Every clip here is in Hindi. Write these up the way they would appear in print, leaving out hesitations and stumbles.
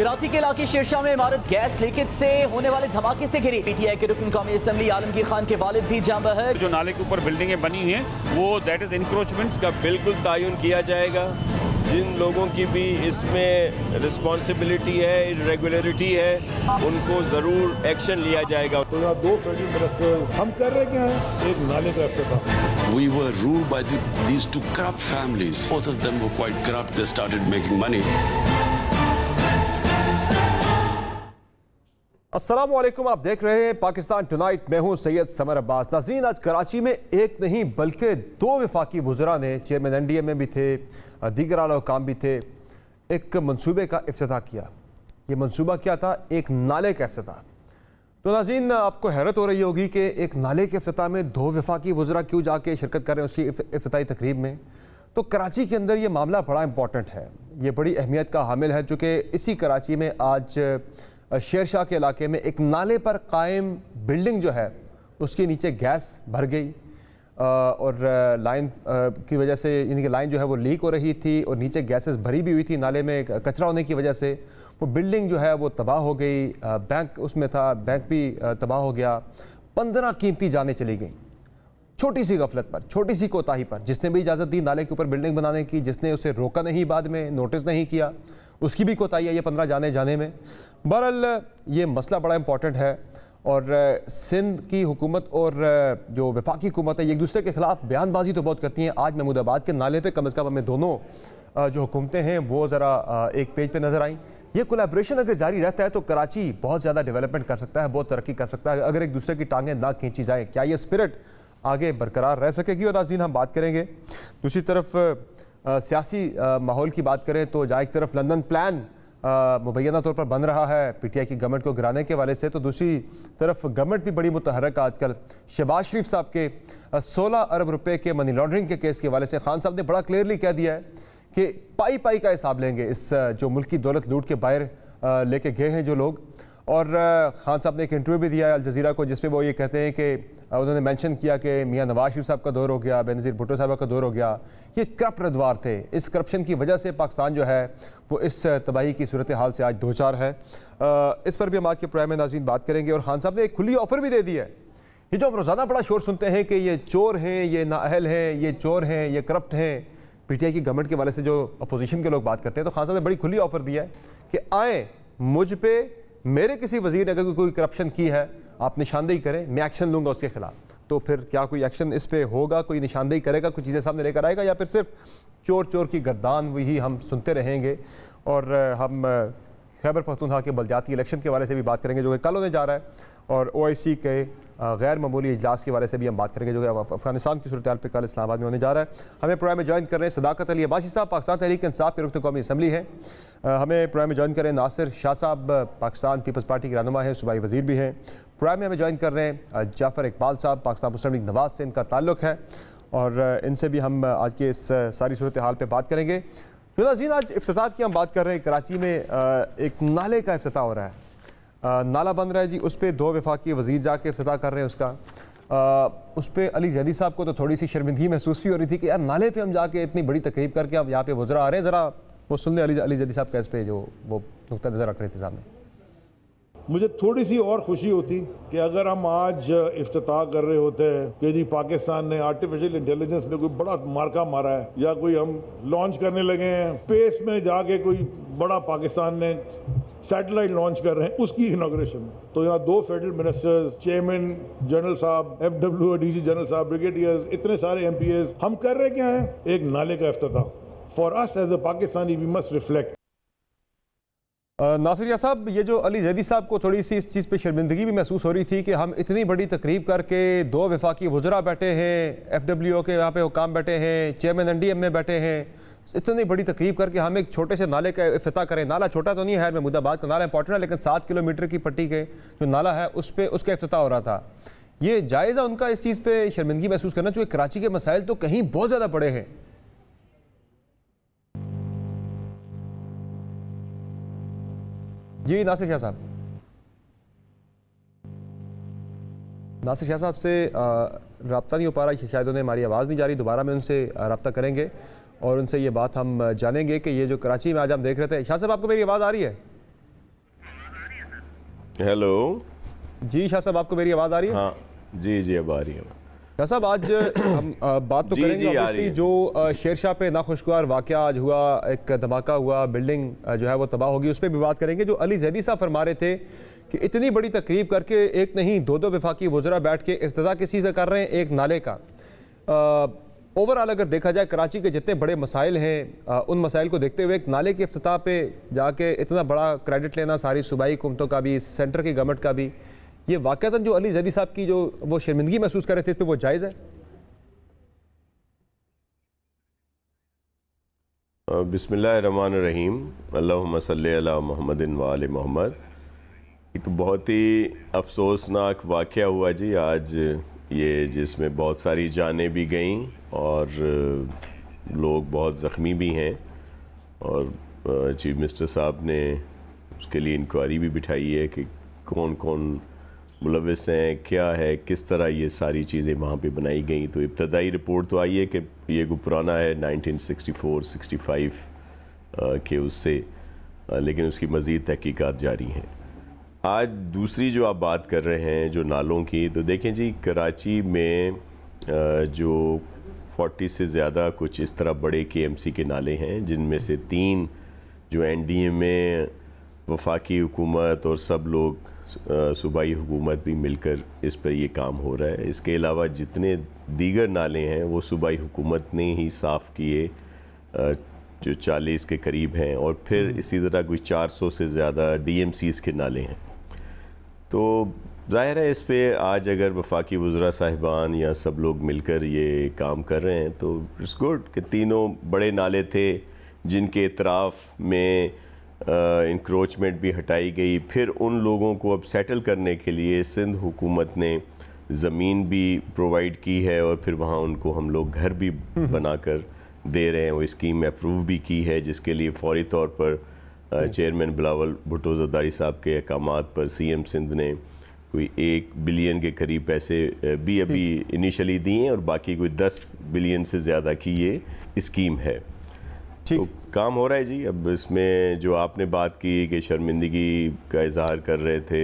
कराची के इलाके शेरशाह में इमारत गैस लीकेज से होने वाले धमाके से घिरी। पीटीआई के रुकन कौमी असेंबली आलमगीर खान के वालिद भी जाम बहक। जो नाले के ऊपर बिल्डिंगें बनी हैं वो दैट इज इंक्रोचमेंट्स का बिल्कुल तायुन किया जाएगा। जिन लोगों की भी इसमें रिस्पॉन्सिबिलिटी है, इरेगुलरिटी है, उनको ज़रूर एक्शन लिया जाएगा। तो यहाँ 2 फेडरल मिनिस्टर्स हम कर रहे क्या हैं, एक नाले का इफ्तिताह। We were ruled by these two corrupt families. Both of them were quite corrupt. They started making money. अस्सलाम वालेकुम, आप देख रहे हैं पाकिस्तान टुनाइट। मैं हूं सैयद समर अब्बास। नाज़रीन, आज कराची में एक नहीं बल्कि 2 वफाकी वुज़रा ने, चेयरमैन NDA में भी थे, दीगर आला हुकाम भी थे, एक मंसूबे का इफ्तिताह किया। ये मंसूबा क्या था? एक नाले का इफ्तिताह। तो नाज़रीन, आपको हैरत हो रही होगी कि एक नाले के इफ्तिताह में 2 वफाकी वुज़रा क्यों जाके शिरकत कर रहे हैं उसकी इफ्तिताई तकरीब में। तो कराची के अंदर ये मामला बड़ा इंपॉर्टेंट है, ये बड़ी अहमियत का हामिल है, चूँकि इसी कराची में आज शेरशाह के इलाके में एक नाले पर कायम बिल्डिंग जो है उसके नीचे गैस भर गई और लाइन की वजह से, यानी कि लाइन जो है वो लीक हो रही थी और नीचे गैसेस भरी भी हुई थी। नाले में कचरा होने की वजह से वो बिल्डिंग जो है वो तबाह हो गई। बैंक उसमें था, बैंक भी तबाह हो गया। 15 कीमती जानें चली गई, छोटी सी गफलत पर, छोटी सी कोताही पर। जिसने भी इजाज़त दी नाले के ऊपर बिल्डिंग बनाने की, जिसने उसे रोका नहीं, बाद में नोटिस नहीं किया, उसकी भी कोताही है ये 15 जाने में। बहरहाल ये मसला बड़ा इंपॉर्टेंट है और सिंध की हुकूमत और जो वफाकी हुकूमत है ये एक दूसरे के खिलाफ बयानबाजी तो बहुत करती हैं। आज महमूदाबाद के नाले पे कम अज़ कम हमें दोनों जो हुकूमतें हैं वो ज़रा एक पेज पे नज़र आईं। ये कोलैबोरेशन अगर जारी रहता है तो कराची बहुत ज़्यादा डेवलपमेंट कर सकता है, बहुत तरक्की कर सकता है अगर एक दूसरे की टांगें ना खींची जाएँ। क्या ये स्पिरिट आगे बरकरार रह सकेगी? और नाज़रीन, हम बात करेंगे दूसरी तरफ सियासी माहौल की बात करें तो जहाँ एक तरफ लंदन प्लान मुबैना तौर पर बन रहा है PTI की गवर्नमेंट को गिराने के वाले से, तो दूसरी तरफ गवर्नमेंट भी बड़ी मुतहरक आजकल। शहबाज शरीफ साहब के 16 अरब रुपए के मनी लॉन्ड्रिंग के केस के वाले से खान साहब ने बड़ा क्लियरली कह दिया है कि पाई पाई का हिसाब लेंगे इस जो मुल्क की दौलत लूट के बाहर लेके गए हैं जो लोग। और खान साहब ने एक इंटरव्यू भी दिया है अल जज़ीरा को जिसपे वो ये कहते हैं कि उन्होंने मेंशन किया कि मियां नवाज शरीफ साहब का दौर हो गया, बेनज़ीर भुट्टो साहब का दौर हो गया, ये करप्ट रदवार थे। इस करप्शन की वजह से पाकिस्तान जो है वो इस तबाही की सूरत हाल से आज 2-4 है। इस पर भी हम आज के प्रोग्राम में नाज़रीन बात करेंगे। और खान साहब ने एक खुली ऑफ़र भी दे दी है। ये जो हम रोज़ाना बड़ा शोर सुनते हैं कि ये चोर हैं, ये नाअहल हैं, ये चोर हैं, ये करप्ट हैं, PTI की गवर्नमेंट के वाले से जो अपोजिशन के लोग बात करते हैं, तो खान साहब ने बड़ी खुली ऑफ़र दी है कि आएँ मुझ पर, मेरे किसी वज़ीर ने अगर कोई करप्शन की है आप निशानदेही करें, मैं एक्शन लूँगा उसके खिलाफ। तो फिर क्या कोई एक्शन इस पे होगा, कोई निशानदेही करेगा, कुछ चीज़ें सामने लेकर आएगा, या फिर सिर्फ चोर चोर की गर्दान वही हम सुनते रहेंगे? और हम खैबर पख्तूनख्वा के बलदियाती इलेक्शन के वाले से भी बात करेंगे जो कि कल होने जा रहा है, और OIC के गैर मामूली इजलास के वाले से भी हम बात करेंगे जो कि अफगानिस्तान की सूरत हाल पर कल इस्लामाबाद में होने जा रहा है। हमें प्रोग्राम में ज्वाइन कर रहे हैं सदाकत अली अब्बासी साहब, पाकिस्तान तहरीक इंसाफ के रुकन कौमी असेंबली है। हमें प्रोग्राम में ज्वाइन कर रहे हैं नासिर शाह साहब, पाकिस्तान पीपल्स पार्टी के रहनुमा हैं, सूबाई वज़ीर भी हैं। प्रोग्राम में हमें ज्वाइन कर रहे हैं जाफ़र इकबाल साहब, पाकिस्तान मुस्लिम लीग नवाज से इनका ताल्लुक़ है, और इनसे भी हम आज के इस सारी सूरत हाल पर बात करेंगे। तो नाज़रीन, आज इफ्तिताह की हम बात कर रहे हैं। कराची में एक नाले का इफ्तिताह हो रहा है, नाला बन रहा है जी, उस पर 2 वफाकी वज़ीर जाके इफ्तिताह कर रहे हैं उसका। उस पर अली जैदी साहब को तो थोड़ी सी शर्मिंदगी महसूस भी हो रही थी कि यार नाले पे हम जाके इतनी बड़ी तकरीब करके अब यहाँ पे वज़रा आ रहे हैं, ज़रा वो सुन लें अली जैदी साहब का इस पे जो वो नुक्ता नज़र रख रहे थे सामने। मुझे थोड़ी सी और खुशी होती कि अगर हम आज इफ्तिताह कर रहे होते हैं कि जी पाकिस्तान ने आर्टिफिशियल इंटेलिजेंस में कोई बड़ा मार्का मारा है, या कोई हम लॉन्च करने लगे हैं स्पेस में जाके, कोई बड़ा पाकिस्तान ने सैटेलाइट लॉन्च कर रहे हैं, उसकी इनॉग्रेशन। तो यहाँ 2 फेडरल मिनिस्टर्स, चेयरमैन जनरल साहब, FW DG जनरल साहब, ब्रिगेडियर्स, इतने सारे MPs, हम कर रहे क्या हैं, एक नाले का इफ्तिताह। For us as a Pakistani we must reflect. Nasir साहब, ये जो अली जैदी साहब को थोड़ी सी इस चीज़ पे शर्मिंदगी भी महसूस हो रही थी कि हम इतनी बड़ी तकरीब करके 2 वफाकी वज़रा बैठे हैं, FWO के यहाँ पे हुकाम बैठे हैं, चेयरमैन NDA में बैठे हैं, इतनी बड़ी तकरीब करके हम एक छोटे से नाले का इफ्तिताह करें। नाला छोटा तो नहीं है, महमूदाबाद का नाला इंपॉर्टेंट है, लेकिन 7 किलोमीटर की पट्टी के जो नाला है उस पर उसका इफ्तिताह हो रहा था। ये जायज़ा उनका इस चीज़ पर शर्मिंदगी महसूस करना चाहिए। कराची के मसाइल तो कहीं बहुत ज़्यादा बड़े हैं। जी नासिर शाह साहब, नासिर शाह साहब से रब्ता नहीं हो पा रहा, शायद उन्हें हमारी आवाज़ नहीं जा रही। दोबारा में उनसे रब्ता करेंगे और उनसे ये बात हम जानेंगे कि ये जो कराची में आज हम देख रहे थे। शाह साहब, आपको मेरी आवाज़ आ रही है? हेलो जी शाह साहब, आपको मेरी आवाज़ आ रही है? हाँ जी जी, अब आ रही है। शाह साहब, आज हम बात तो करेंगे ऑब्वियसली जो शेरशाह पे नाखुशगवार वाक़या आज हुआ, एक धमाका हुआ, बिल्डिंग जो है वो तबाह होगी, उस पर भी बात करेंगे। जो अली जैदी साहब फरमा रहे थे कि इतनी बड़ी तकरीब करके एक नहीं दो वफाकी वज़रा बैठ के इफ्तिताह किसी से कर रहे हैं, एक नाले का। ओवरऑल अगर देखा जाए कराची के जितने बड़े मसाइल हैं उन मसाइल को देखते हुए एक नाले के इफ्तिताह पे जाके इतना बड़ा क्रेडिट लेना सारी सूबाई हुकूमतों का भी, सेंटर की गवर्नमेंट का भी, ये वाक़तन जो अली जैदी साहब की जो वो शर्मिंदगी महसूस कर रहे थे तो वो जायज़ है? बिस्मिल्लाहिर्रहमानिर्रहीम, अल्लाहुम्मा सल्ली अला मुहम्मदिन व आले मोहम्मद। ये तो बहुत ही अफसोसनाक वाक़या हुआ जी आज, ये जिसमें बहुत सारी जानें भी गईं और लोग बहुत ज़ख्मी भी हैं, और चीफ मिनिस्टर साहब ने उसके लिए इंक्वायरी भी बिठाई है कि कौन कौन मुलविस हैं, क्या है, किस तरह ये सारी चीज़ें वहाँ पे बनाई गई। तो इब्तदाई रिपोर्ट तो आई है कि ये पुराना है 1964-65 के उससे, लेकिन उसकी मज़ीद तहकीकात जारी हैं। आज दूसरी जो आप बात कर रहे हैं जो नालों की, तो देखें जी कराची में जो 40 से ज़्यादा कुछ इस तरह बड़े KMC के नाले हैं, जिनमें से 3 जो NDA में वफाकी हुकूमत और सब लोग सूबाई हुकूमत भी मिलकर इस पर ये काम हो रहा है। इसके अलावा जितने दीगर नाले हैं वो सूबाई हुकूमत ने ही साफ़ किए, जो 40 के करीब हैं, और फिर इसी तरह कोई 400 से ज़्यादा DMCs के नाले हैं। तो ज़ाहिर है इस पे आज अगर वफाकी वज़रा साहिबान या सब लोग मिलकर ये काम कर रहे हैं तो इट्स गुड कि तीनों बड़े नाले थे जिनके इतराफ़ में इंक्रोचमेंट भी हटाई गई। फिर उन लोगों को अब सेटल करने के लिए सिंध हुकूमत ने ज़मीन भी प्रोवाइड की है, और फिर वहाँ उनको हम लोग घर भी बनाकर दे रहे हैं। वो स्कीम अप्रूव भी की है, जिसके लिए फौरी तौर पर चेयरमैन बिलावल भुट्टो ज़रदारी साहब के अहकामात पर CM सिंध ने कोई 1 बिलियन के करीब पैसे भी अभी इनिशियली दिए हैं, और बाकी कोई 10 बिलियन से ज़्यादा की ये स्कीम है। तो काम हो रहा है जी। अब इसमें जो आपने बात की कि शर्मिंदगी का इजहार कर रहे थे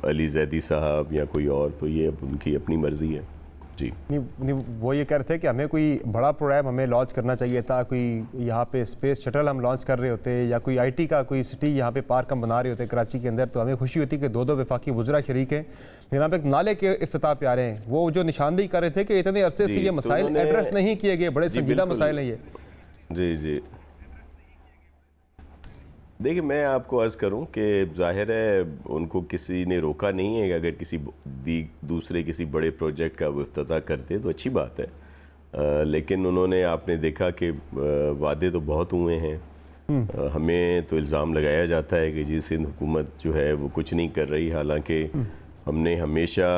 अली जैदी साहब या कोई और, तो ये अब उनकी अपनी मर्ज़ी है जी। नहीं, वो ये कह रहे थे कि हमें कोई बड़ा प्रोग्राम हमें लॉन्च करना चाहिए था, कोई यहाँ पे स्पेस शटल हम लॉन्च कर रहे होते, या कोई IT का कोई सिटी यहाँ पे पार्क हम बना रहे होते कराची के अंदर, तो हमें खुशी होती कि 2 वफाकी वज़रा शरीक हैं। लेकिन यहाँ पे एक नाले के इफ्तिताह पे आ रहे हैं, वो जो निशानदेही कर रहे थे कि इतने अरसे से ये मसाइल एड्रेस नहीं किए गए, बड़े संजीदा मसाइल हैं ये। जी जी, देखिए मैं आपको अर्ज़ करूं कि ज़ाहिर है उनको किसी ने रोका नहीं है कि अगर किसी दूसरे किसी बड़े प्रोजेक्ट का वो इफ्तिताह करते तो अच्छी बात है, लेकिन उन्होंने, आपने देखा कि वादे तो बहुत हुए हैं। हमें तो इल्ज़ाम लगाया जाता है कि जी सिंध हुकूमत जो है वो कुछ नहीं कर रही, हालांकि हमने हमेशा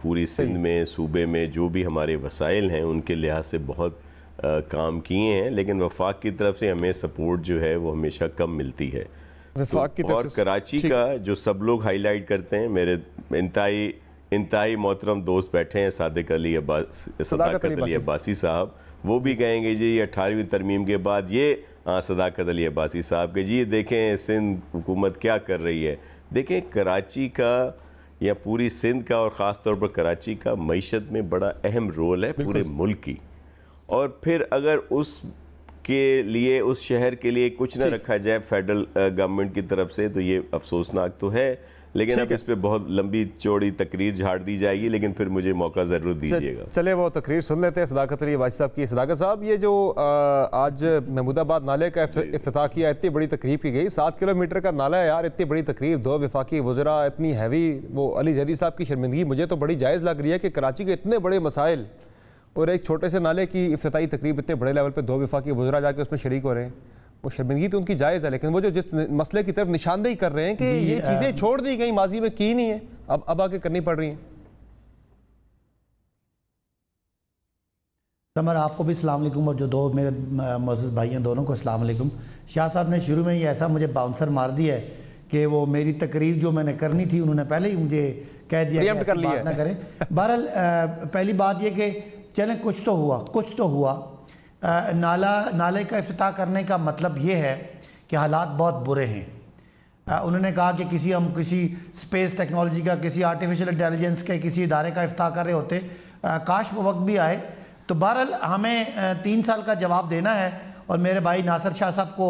पूरी सिंध में, सूबे में जो भी हमारे वसाइल हैं उनके लिहाज से बहुत काम किए हैं, लेकिन वफाक की तरफ से हमें सपोर्ट जो है वो हमेशा कम मिलती है। वफाक की तरफ और कराची का जो सब लोग हाईलाइट करते हैं, मेरे इंतहाई मोहतरम दोस्त बैठे हैं सदाकत अली अब्बासी साहब, वो भी कहेंगे जी 18वीं तरमीम के बाद ये सदाकत अली अब्बासी साहब के जी देखें सिंध हुकूमत क्या कर रही है। देखें कराची का या पूरी सिंध का और ख़ास तौर पर कराची का मईशत में बड़ा अहम रोल है पूरे मुल्क की, और फिर अगर उस के लिए, उस शहर के लिए कुछ ना रखा जाए फेडरल गवर्नमेंट की तरफ से, तो ये अफसोसनाक तो है। लेकिन अब इस पे बहुत लंबी चौड़ी तकरीर झाड़ दी जाएगी, लेकिन फिर मुझे मौका ज़रूर दीजिएगा। चले वो तकरीर सुन लेते हैं सदाकत अली अब्बासी साहब की। सदाकत साहब, ये जो आज महमूदाबाद नाले का इफ्तिताह किया, इतनी बड़ी तकरीब की गई, 7 किलोमीटर का नाला है यार, इतनी बड़ी तकरीब, 2 वफाकी वज़रा, इतनी हैवी, वो अली जैदी साहब की शर्मिंदगी मुझे तो बड़ी जायज़ लग रही है कि कराची के इतने बड़े मसाइल और एक छोटे से नाले की इफ्तिताई तकरीब इतने बड़े लेवल पे 2 वफाकी वज़रा जाके उसमें शरीक हो रहे हैं, वो शर्मिंदगी तो उनकी जायज़ है, लेकिन वो जो जिस मसले की तरफ निशानदेही कर रहे हैं कि ये चीज़ें छोड़ दी गई, माजी में की नहीं है, अब आके करनी पड़ रही हैं। समर, आपको भी अस्सलाम वालेकुम, और जो 2 मेरे मोअज़्ज़ज़ भाई हैं दोनों को अस्सलाम वालेकुम। शाह साहब ने शुरू में ही ऐसा मुझे बाउंसर मार दिया है कि वो मेरी तकरीर जो मैंने करनी थी उन्होंने पहले ही मुझे कह दिया कि ऐसी बात ना करें। बहरहाल पहली बात ये कि चलें कुछ तो हुआ। नाले का इफ्तिताह करने का मतलब ये है कि हालात बहुत बुरे हैं। उन्होंने कहा कि हम किसी स्पेस टेक्नोलॉजी का, किसी आर्टिफिशियल इंटेलिजेंस के किसी इदारे का इफ्ताह कर रहे होते, काश वो वक्त भी आए। तो बहरहाल हमें 3 साल का जवाब देना है और मेरे भाई नासिर शाह साहब को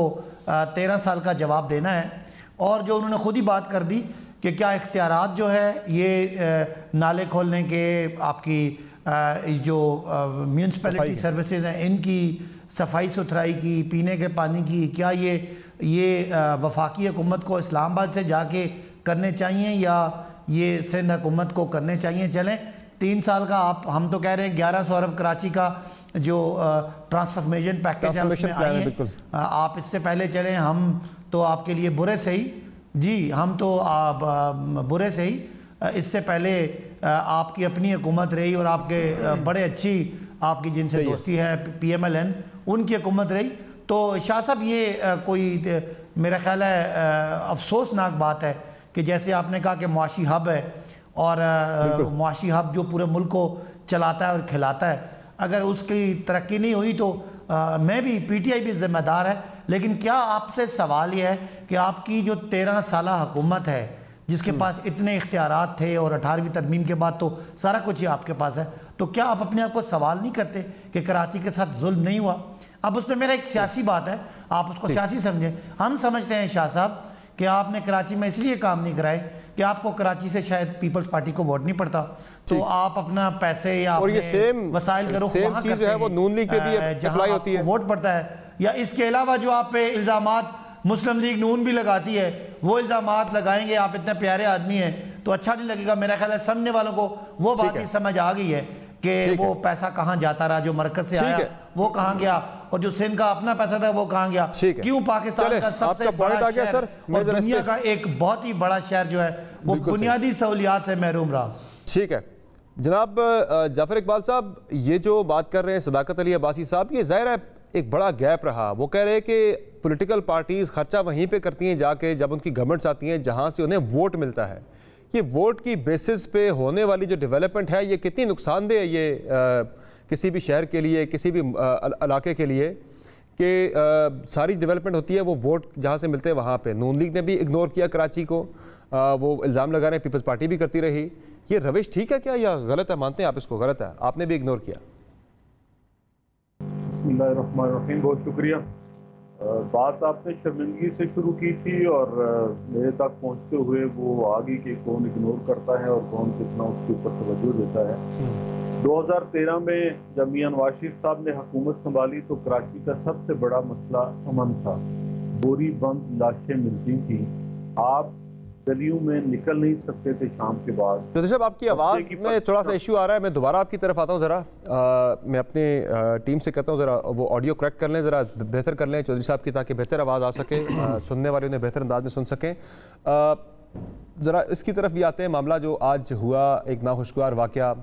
13 साल का जवाब देना है। और जो उन्होंने ख़ुद ही बात कर दी कि क्या इख्तियारात जो है ये नाले खोलने के, आपकी जो म्यूनसिपैलिटी सर्विसेज हैं इनकी, सफाई सुथराई की, पीने के पानी की, क्या ये वफाकी हुकूमत को इस्लामाबाद से जाके करने चाहिए या ये सिंध हुकूमत को करने चाहिए? चलें 3 साल का हम तो कह रहे हैं 1100 अरब कराची का जो ट्रांसफॉर्मेशन पैकेज है उसमें आइए आप। इससे पहले चलें, हम तो आपके लिए बुरे से ही जी, हम तो बुरे से ही, इससे पहले आपकी अपनी हुकूमत रही और आपके बड़े अच्छी आपकी जिनसे दोस्ती है PMLN, उनकी हुकूमत रही। तो शाह साहब ये कोई मेरा ख्याल है अफसोसनाक बात है कि जैसे आपने कहा कि मुआशी हब है और मुआशी हब जो पूरे मुल्क को चलाता है और खिलाता है, अगर उसकी तरक्की नहीं हुई तो मैं भी, PTI भी जिम्मेदार है। लेकिन क्या आपसे सवाल यह है कि आपकी जो 13 साला हुकूमत है जिसके पास इतने इख्तियारात थे और 18वीं तरमीम के बाद तो सारा कुछ ही आपके पास है, तो क्या आप अपने आप को सवाल नहीं करते कि कराची के साथ जुल्म नहीं हुआ? अब उसमें मेरा एक सियासी बात है, आप उसको सियासी समझें। हम समझते हैं शाह साहब कि आपने कराची में इसलिए काम नहीं कराए कि आपको कराची से शायद पीपल्स पार्टी को वोट नहीं पड़ता, तो आप अपना पैसे या वसाइल करो वहाँ करते हैं, वो नून लीग पे भी अप्लाई होती है, वोट पड़ता है। या इसके अलावा जो आप पे इल्ज़ामात मुस्लिम लीग नून भी लगाती है, वो इल्ज़ामात लगाएंगे, आप इतने प्यारे आदमी हैं तो अच्छा नहीं लगेगा। मेरा ख्याल है समझने वालों को वो बात ही समझ आ गई है कि वो पैसा कहाँ जाता रहा, जो मरकज से आया वो कहाँ गया, और जो सिंध का अपना पैसा था वो कहाँ गया। क्यों पाकिस्तान का सबसे बड़ा शहर और दुनिया का एक बहुत ही बड़ा शहर जो है वो बुनियादी सहूलियात से महरूम रहा। ठीक है जनाब जाफर इकबाल साहब, ये जो बात कर रहे हैं सदाकत अली अब्बासी साहब, ये ज़ाहिर है एक बड़ा गैप रहा। वो कह रहे हैं कि पॉलिटिकल पार्टीज खर्चा वहीं पे करती हैं जाके जब उनकी गवर्नमेंट्स आती हैं जहाँ से उन्हें वोट मिलता है। ये वोट की बेसिस पे होने वाली जो डेवलपमेंट है ये कितनी नुकसानदेह है ये किसी भी शहर के लिए, किसी भी इलाके के लिए, कि सारी डेवलपमेंट होती है वो वोट जहाँ से मिलते हैं वहाँ पे। नून लीग ने भी इग्नोर किया कराची को, वो इल्ज़ाम लगा रहे हैं, पीपल्स पार्टी भी करती रही। ये रविश ठीक है क्या या गलत है? मानते हैं आप इसको गलत है? आपने भी इग्नोर किया। बिस्मिल्लाहिर्रहमानिर्रहीम, बहुत शुक्रिया। बात आपने शर्मिंदगी से शुरू की थी और मेरे तक पहुंचते हुए वो आ गई कि कौन इग्नोर करता है और कौन कितना उसके ऊपर तवज्जो देता है। 2013 में जब मियां नवाज शरीफ साहब ने हुकूमत संभाली तो कराची का सबसे बड़ा मसला अमन था। बोरी बंद लाशें मिलती थी, आप गलियों में निकल नहीं सकते थे शाम के बाद। तो साहब आपकी आवाज़ में थोड़ा सा इशू आ रहा है, मैं दोबारा आपकी तरफ आता हूँ ज़रा। मैं अपने टीम से कहता हूँ ज़रा वो ऑडियो करेक्ट कर लें, ज़रा बेहतर कर लें चौधरी साहब की, ताकि बेहतर आवाज़ आ सके, सुनने वाले उन्हें बेहतर अंदाज में सुन सकें। ज़रा इसकी तरफ भी आते हैं, मामला जो आज हुआ एक नाखुशगवार वाक़या।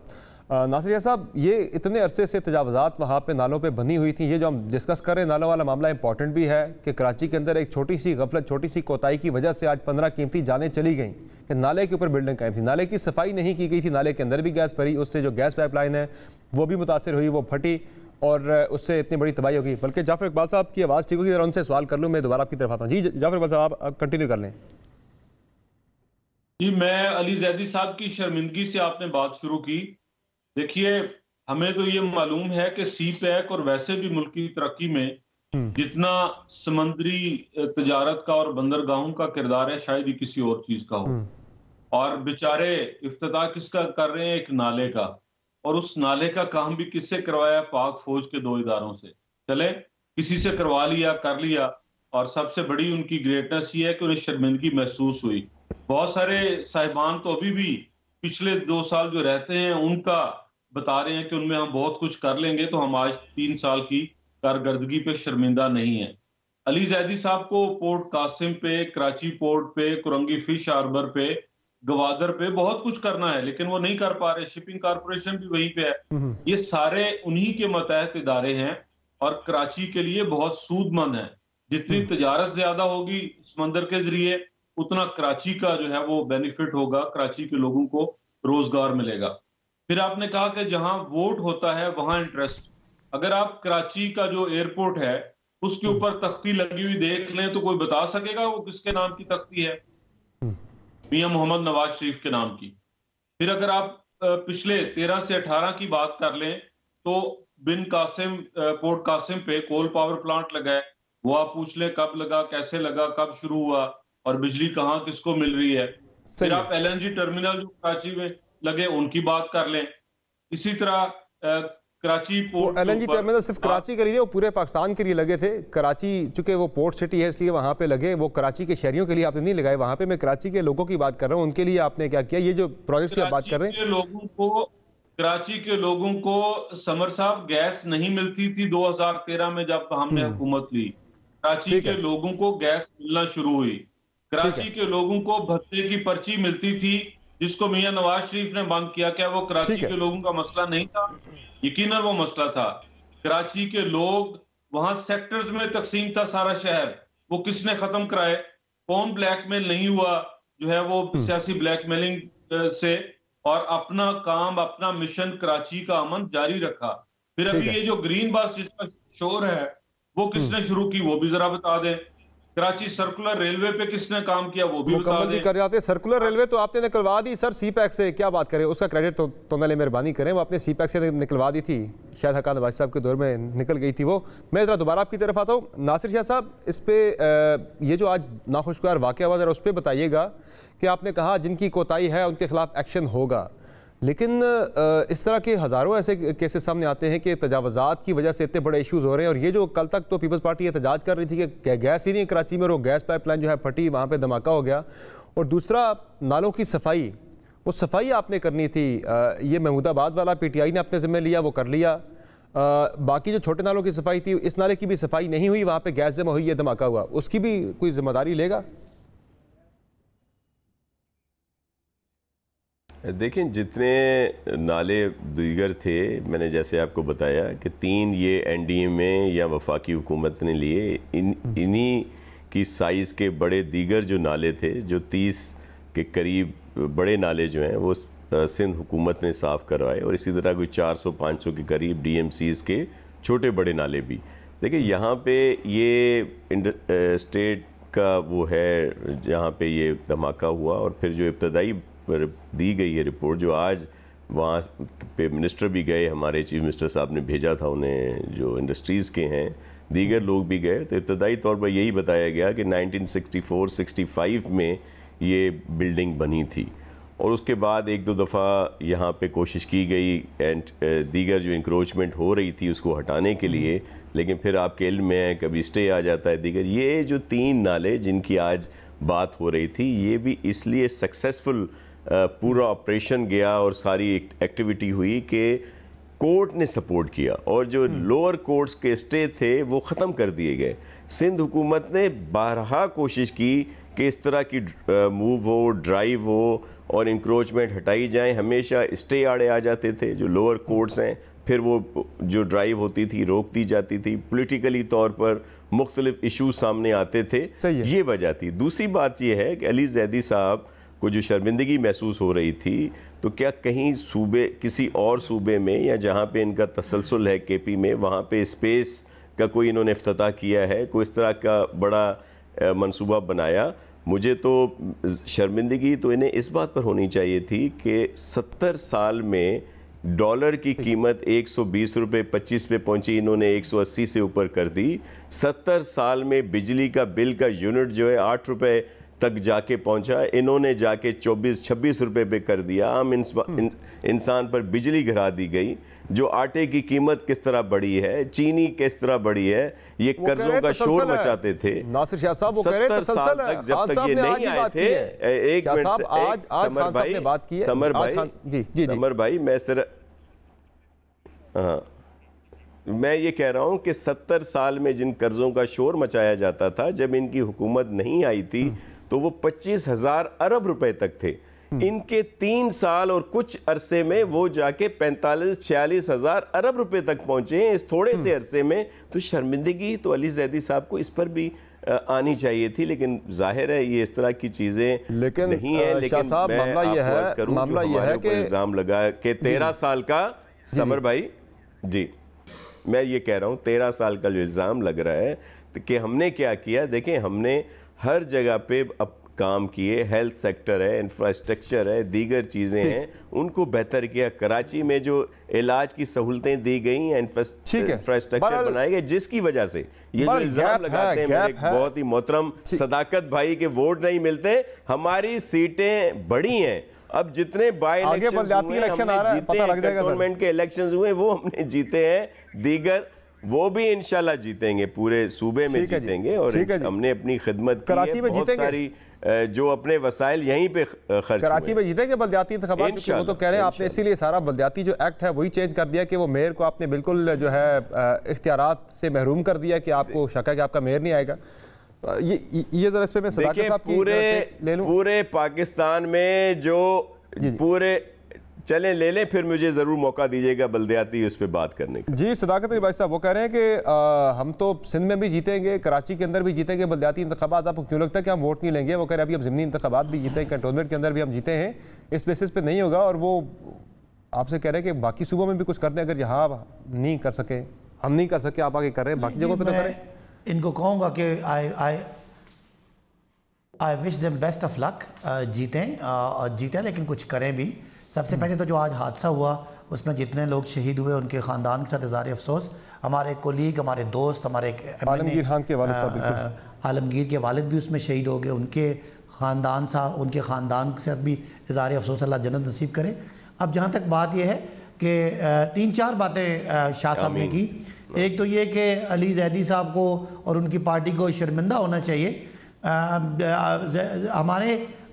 नासिर साहब, ये इतने अरसे से तजावज़ात वहाँ पे नालों पे बनी हुई थी, ये जो हम डिस्कस कर रहे हैं नालों वाला मामला इंपॉर्टेंट भी है कि कराची के अंदर एक छोटी सी गफलत, छोटी सी कोताही की वजह से आज 15 कीमती जानें चली गई कि नाले के ऊपर बिल्डिंग कायम थी, नाले की सफाई नहीं की गई थी, नाले के अंदर भी गैस भरी, उससे जो गैस पाइपलाइन है वो भी मुतासर हुई, वो फटी और उससे इतनी बड़ी तबाही होगी। बल्कि जाफर इकबाल साहब की आवाज़ ठीक होगी, ज़रा उनसे सवाल कर लूँ, मैं दोबारा आपकी तरफ आता हूँ। जी जाफर इकबाल साहब आप कंटिन्यू कर लें। जी, मैं अली जैदी साहब की शर्मिंदगी से आपने बात शुरू की। देखिए, हमें तो ये मालूम है कि सी पैक और वैसे भी मुल्क की तरक्की में जितना समंदरी तजारत का और बंदरगाहों का किरदार है शायद ही किसी और चीज का हो। और बेचारे इफ्तिताह किसका कर रहे हैं? एक नाले का, और उस नाले का काम भी किससे करवाया? पाक फौज के 2 इदारों से। चले किसी से करवा लिया, कर लिया, और सबसे बड़ी उनकी ग्रेटनेस ये है कि उन्हें शर्मिंदगी महसूस हुई। बहुत सारे साहिबान तो अभी भी पिछले 2 साल जो रहते हैं उनका बता रहे हैं कि उनमें हम बहुत कुछ कर लेंगे, तो हम आज 3 साल की कारकर्दगी पे शर्मिंदा नहीं है। अली जैदी साहब को पोर्ट कासिम पे, कराची पोर्ट पे, कुरंगी फिश हार्बर पे, गवादर पे बहुत कुछ करना है, लेकिन वो नहीं कर पा रहे। शिपिंग कारपोरेशन भी वहीं पे है। ये सारे उन्हीं के मतहत इदारे हैं और कराची के लिए बहुत सूदमंद है। जितनी तजारत ज्यादा होगी समंदर के जरिए, उतना कराची का जो है वो बेनिफिट होगा, कराची के लोगों को रोजगार मिलेगा। फिर आपने कहा कि जहां वोट होता है वहां इंटरेस्ट। अगर आप कराची का जो एयरपोर्ट है उसके ऊपर तख्ती लगी हुई देख लें तो कोई बता सकेगा वो किसके नाम की तख्ती है? मियां मोहम्मद नवाज शरीफ के नाम की। फिर अगर आप पिछले 13 से 18 की बात कर लें तो बिन कासिम पोर्ट कासिम पे कोल पावर प्लांट लगा है, वो आप पूछ लें कब लगा, कैसे लगा, कब शुरू हुआ और बिजली कहाँ किसको मिल रही है। फिर आप LNG टर्मिनल जो कराची में लगे उनकी बात कर लें। इसी तरह कराची पोर्ट LNG टर्मिनल सिर्फ कराची के लिए, वो पूरे पाकिस्तान के लिए लगे थे। कराची चूंकि वो पोर्ट सिटी है इसलिए वहाँ पे लगे, वो कराची के शहरियों के लिए आपने नहीं लगाए वहाँ पे। मैं कराची के लोगों की बात कर रहा हूँ, उनके लिए आपने क्या किया? ये जो प्रोजेक्ट की आप बात कर रहे हैं, कराची के लोगों को समर साहब गैस नहीं मिलती थी 2013 में जब हमने हुकूमत ली। कराची के लोगों को गैस मिलना शुरू हुई। कराची के लोगों को भत्ते की पर्ची मिलती थी जिसको मियां नवाज शरीफ ने बंद किया। क्या वो कराची के लोगों का मसला नहीं था? यकीनन वो मसला था। कराची के लोग, वहां सेक्टर्स में तकसीम था सारा शहर, वो किसने खत्म कराए? कौन ब्लैकमेल नहीं हुआ जो है वो सियासी ब्लैकमेलिंग से, और अपना काम, अपना मिशन कराची का अमन जारी रखा। फिर अभी ये जो ग्रीन बस जिसका शोर है वो किसने शुरू की वो भी जरा बता दें। कराची सर्कुलर रेलवे पे किसने काम किया वो भी बता दें। कर जाते सर्कुलर रेलवे तो आपने निकलवा दी सर CPEC से, क्या बात करें, उसका क्रेडिट तो नले मेहरबानी करें, वो आपने CPEC से निकलवा दी थी, शायद हकान नवाज साहब के दौर में निकल गई थी वो। मैं जरा दोबारा आपकी तरफ आता हूँ। नासिर शाह साहब, इस पे ये जो आज नाखुशगवार वाक़या हुआ, जरा उस पर बताइएगा कि आपने कहा जिनकी कोताही है उनके खिलाफ एक्शन होगा, लेकिन इस तरह के हज़ारों ऐसे केसेस सामने आते हैं कि तजावज़ात की वजह से इतने बड़े इश्यूज़ हो रहे हैं। और ये जो कल तक तो पीपल्स पार्टी एहतजाज कर रही थी कि गैस ही नहीं कराची में, वो गैस पाइपलाइन जो है फटी, वहाँ पे धमाका हो गया। और दूसरा नालों की सफाई, वो सफाई आपने करनी थी, ये महमूदाबाद वाला PTI ने अपने ज़िम्मे लिया, वो कर लिया। बाकी जो छोटे नालों की सफाई थी, इस नाले की भी सफाई नहीं हुई, वहाँ पर गैस जमा हुई, ये धमाका हुआ, उसकी भी कोई जिम्मेदारी लेगा? देखें, जितने नाले दीगर थे, मैंने जैसे आपको बताया कि 3 ये NDA में या वफाकी हुकूमत ने लिए, इन्हीं की साइज़ के बड़े दीगर जो नाले थे, जो 30 के करीब बड़े नाले जो हैं वो सिंध हुकूमत ने साफ़ करवाए, और इसी तरह कोई 400-500 के करीब DMCs के छोटे बड़े नाले भी। देखिए, यहाँ पे ये स्टेट का वो है जहाँ पे ये धमाका हुआ, और फिर जो इब्तदाई दी गई है रिपोर्ट, जो आज वहाँ पे मिनिस्टर भी गए, हमारे चीफ मिनिस्टर साहब ने भेजा था उन्हें, जो इंडस्ट्रीज़ के हैं, दीगर लोग भी गए, तो इब्तदाई तौर पर यही बताया गया कि 1964-65 में ये बिल्डिंग बनी थी, और उसके बाद 1-2 दफ़ा यहाँ पे कोशिश की गई एंड दीगर जो इंक्रोचमेंट हो रही थी उसको हटाने के लिए, लेकिन फिर आपके इल्म में है कभी स्टे आ जाता है दीगर। ये जो 3 नाले जिनकी आज बात हो रही थी, ये भी इसलिए सक्सेसफुल पूरा ऑपरेशन गया और सारी एक्टिविटी हुई कि कोर्ट ने सपोर्ट किया, और जो लोअर कोर्ट्स के स्टे थे वो ख़त्म कर दिए गए। सिंध हुकूमत ने बारहा कोशिश की कि इस तरह की मूव हो, ड्राइव हो और इंक्रोचमेंट हटाई जाए, हमेशा स्टे आड़े आ जाते थे जो लोअर कोर्ट्स हैं, फिर वो जो ड्राइव होती थी रोक दी जाती थी, पॉलिटिकली तौर पर मुख्तलिफ इशूज सामने आते थे, ये वजह थी। दूसरी बात यह है कि अली जैदी साहब को जो शर्मिंदगी महसूस हो रही थी, तो क्या कहीं सूबे, किसी और सूबे में या जहाँ पे इनका तसलसल है KP में, वहाँ पे स्पेस का कोई इन्होंने इफ्तिताह किया है, कोई इस तरह का बड़ा मंसूबा बनाया? मुझे तो शर्मिंदगी तो इन्हें इस बात पर होनी चाहिए थी कि 70 साल में डॉलर की कीमत 120 रुपये 25 पे पहुंची, इन्होंने 180 से ऊपर कर दी। 70 साल में बिजली का बिल का यूनिट जो है 8 रुपये तक जाके पहुंचा, इन्होंने जाके 24-26 रुपये पे कर दिया। आम इंसान पर बिजली गिरा दी गई। जो आटे की कीमत किस तरह बढ़ी है, चीनी किस तरह बढ़ी है, ये कर्जों का शोर मचाते थे। नासिर शाह साहब वो कह रहे हैं 70 साल तक जब तक ये नहीं आए थे। एक मिनट, समर भाई, समर भाई, मैं सिर्फ मैं ये कह रहा हूं कि 70 साल में जिन कर्जों का शोर मचाया जाता था, जब इनकी हुकूमत नहीं आई थी तो वो 25,000 अरब रुपए तक थे। इनके 3 साल और कुछ अरसे में वो जाके 45-46 हजार अरब रुपए तक पहुंचे हैं इस थोड़े से अरसे में। तो शर्मिंदगी तो अली जैदी साहब को इस पर भी आनी चाहिए थी, लेकिन जाहिर है ये इस तरह की चीजें नहीं है। लेकिन मामला यह है कि इल्जाम लगा कि 13 साल का, समर भाई जी, मैं ये कह रहा हूँ 13 साल का जो इल्ज़ाम लग रहा है कि हमने क्या किया। देखें, हमने हर जगह पे काम किए, हेल्थ सेक्टर है, इंफ्रास्ट्रक्चर है, दीगर चीज़ें हैं, उनको बेहतर किया। कराची में जो इलाज की सहूलतें दी गई, इंफ्रास्ट्रक्चर बनाए गए, जिसकी वजह से ये जो इल्जाम लगाते हैं मेरे बहुत ही मोहतरम सदाकत भाई के वोट नहीं मिलते, हमारी सीटें बड़ी हैं। अब जितने बाई इलेक्शन गवर्नमेंट के इलेक्शन हुए वो हमने जीते हैं, दीगर वो भी इंशाल्लाह जीतेंगे, पूरे सूबे में जीतेंगे। और हमने अपनी खिदमत कराची में बहुत सारी जो अपने वसाइल यहीं पे खर्च कराची में जीतेंगे बल्दियाती इंतखाबात। वो तो कह रहे हैं आपने इसीलिए सारा बल्दियाती जो एक्ट है वही चेंज कर दिया कि वो मेयर को आपने बिल्कुल जो है इख्तियारात से महरूम कर दिया कि आपको शक है कि आपका मेयर नहीं आएगा। ये जरा इस पे मैं सदाकत साहब की ले लूं। पूरे पाकिस्तान में जो पूरे चले ले लें, फिर मुझे ज़रूर मौका दीजिएगा बल्दियाती उस पर बात करने का। जी सदाकत भाई साहब वो कह रहे हैं कि हम तो सिंध में भी जीतेंगे, कराची के अंदर भी जीतेंगे, बल्दियाती इंतखाबात आपको क्यों लगता है कि हम वोट नहीं लेंगे? वो कह रहे हैं अभी हम ज़मीनी इंतखाबात भी जीते हैं, कंटोनमेंट के अंदर भी हम जीते हैं, इस बेसिस पे नहीं होगा। और वो आपसे कह रहे हैं कि बाकी सूबों में भी कुछ करते हैं, अगर यहाँ नहीं कर सके, हम नहीं कर सके, आप आगे कर रहे हैं, बाकी जगहों पर तो करें। इनको कहूँगा कि I wish them best of luck, जीतें लेकिन कुछ करें भी। सबसे पहले तो जो आज हादसा हुआ उसमें जितने लोग शहीद हुए उनके ख़ानदान के साथ इज़हार अफसोस। हमारे कोलीग, हमारे दोस्त, हमारे आलमगीर खान के वालिद साहब, आलमगीर के वालिद भी उसमें शहीद हो गए, उनके ख़ानदान के साथ भी इज़हार अफसोस, अल्लाह जन्नत नसीब करे। अब जहाँ तक बात यह है कि 3-4 बातें शाह साहब ने की। एक तो ये कि अली जैदी साहब को और उनकी पार्टी को शर्मिंदा होना चाहिए। हमारे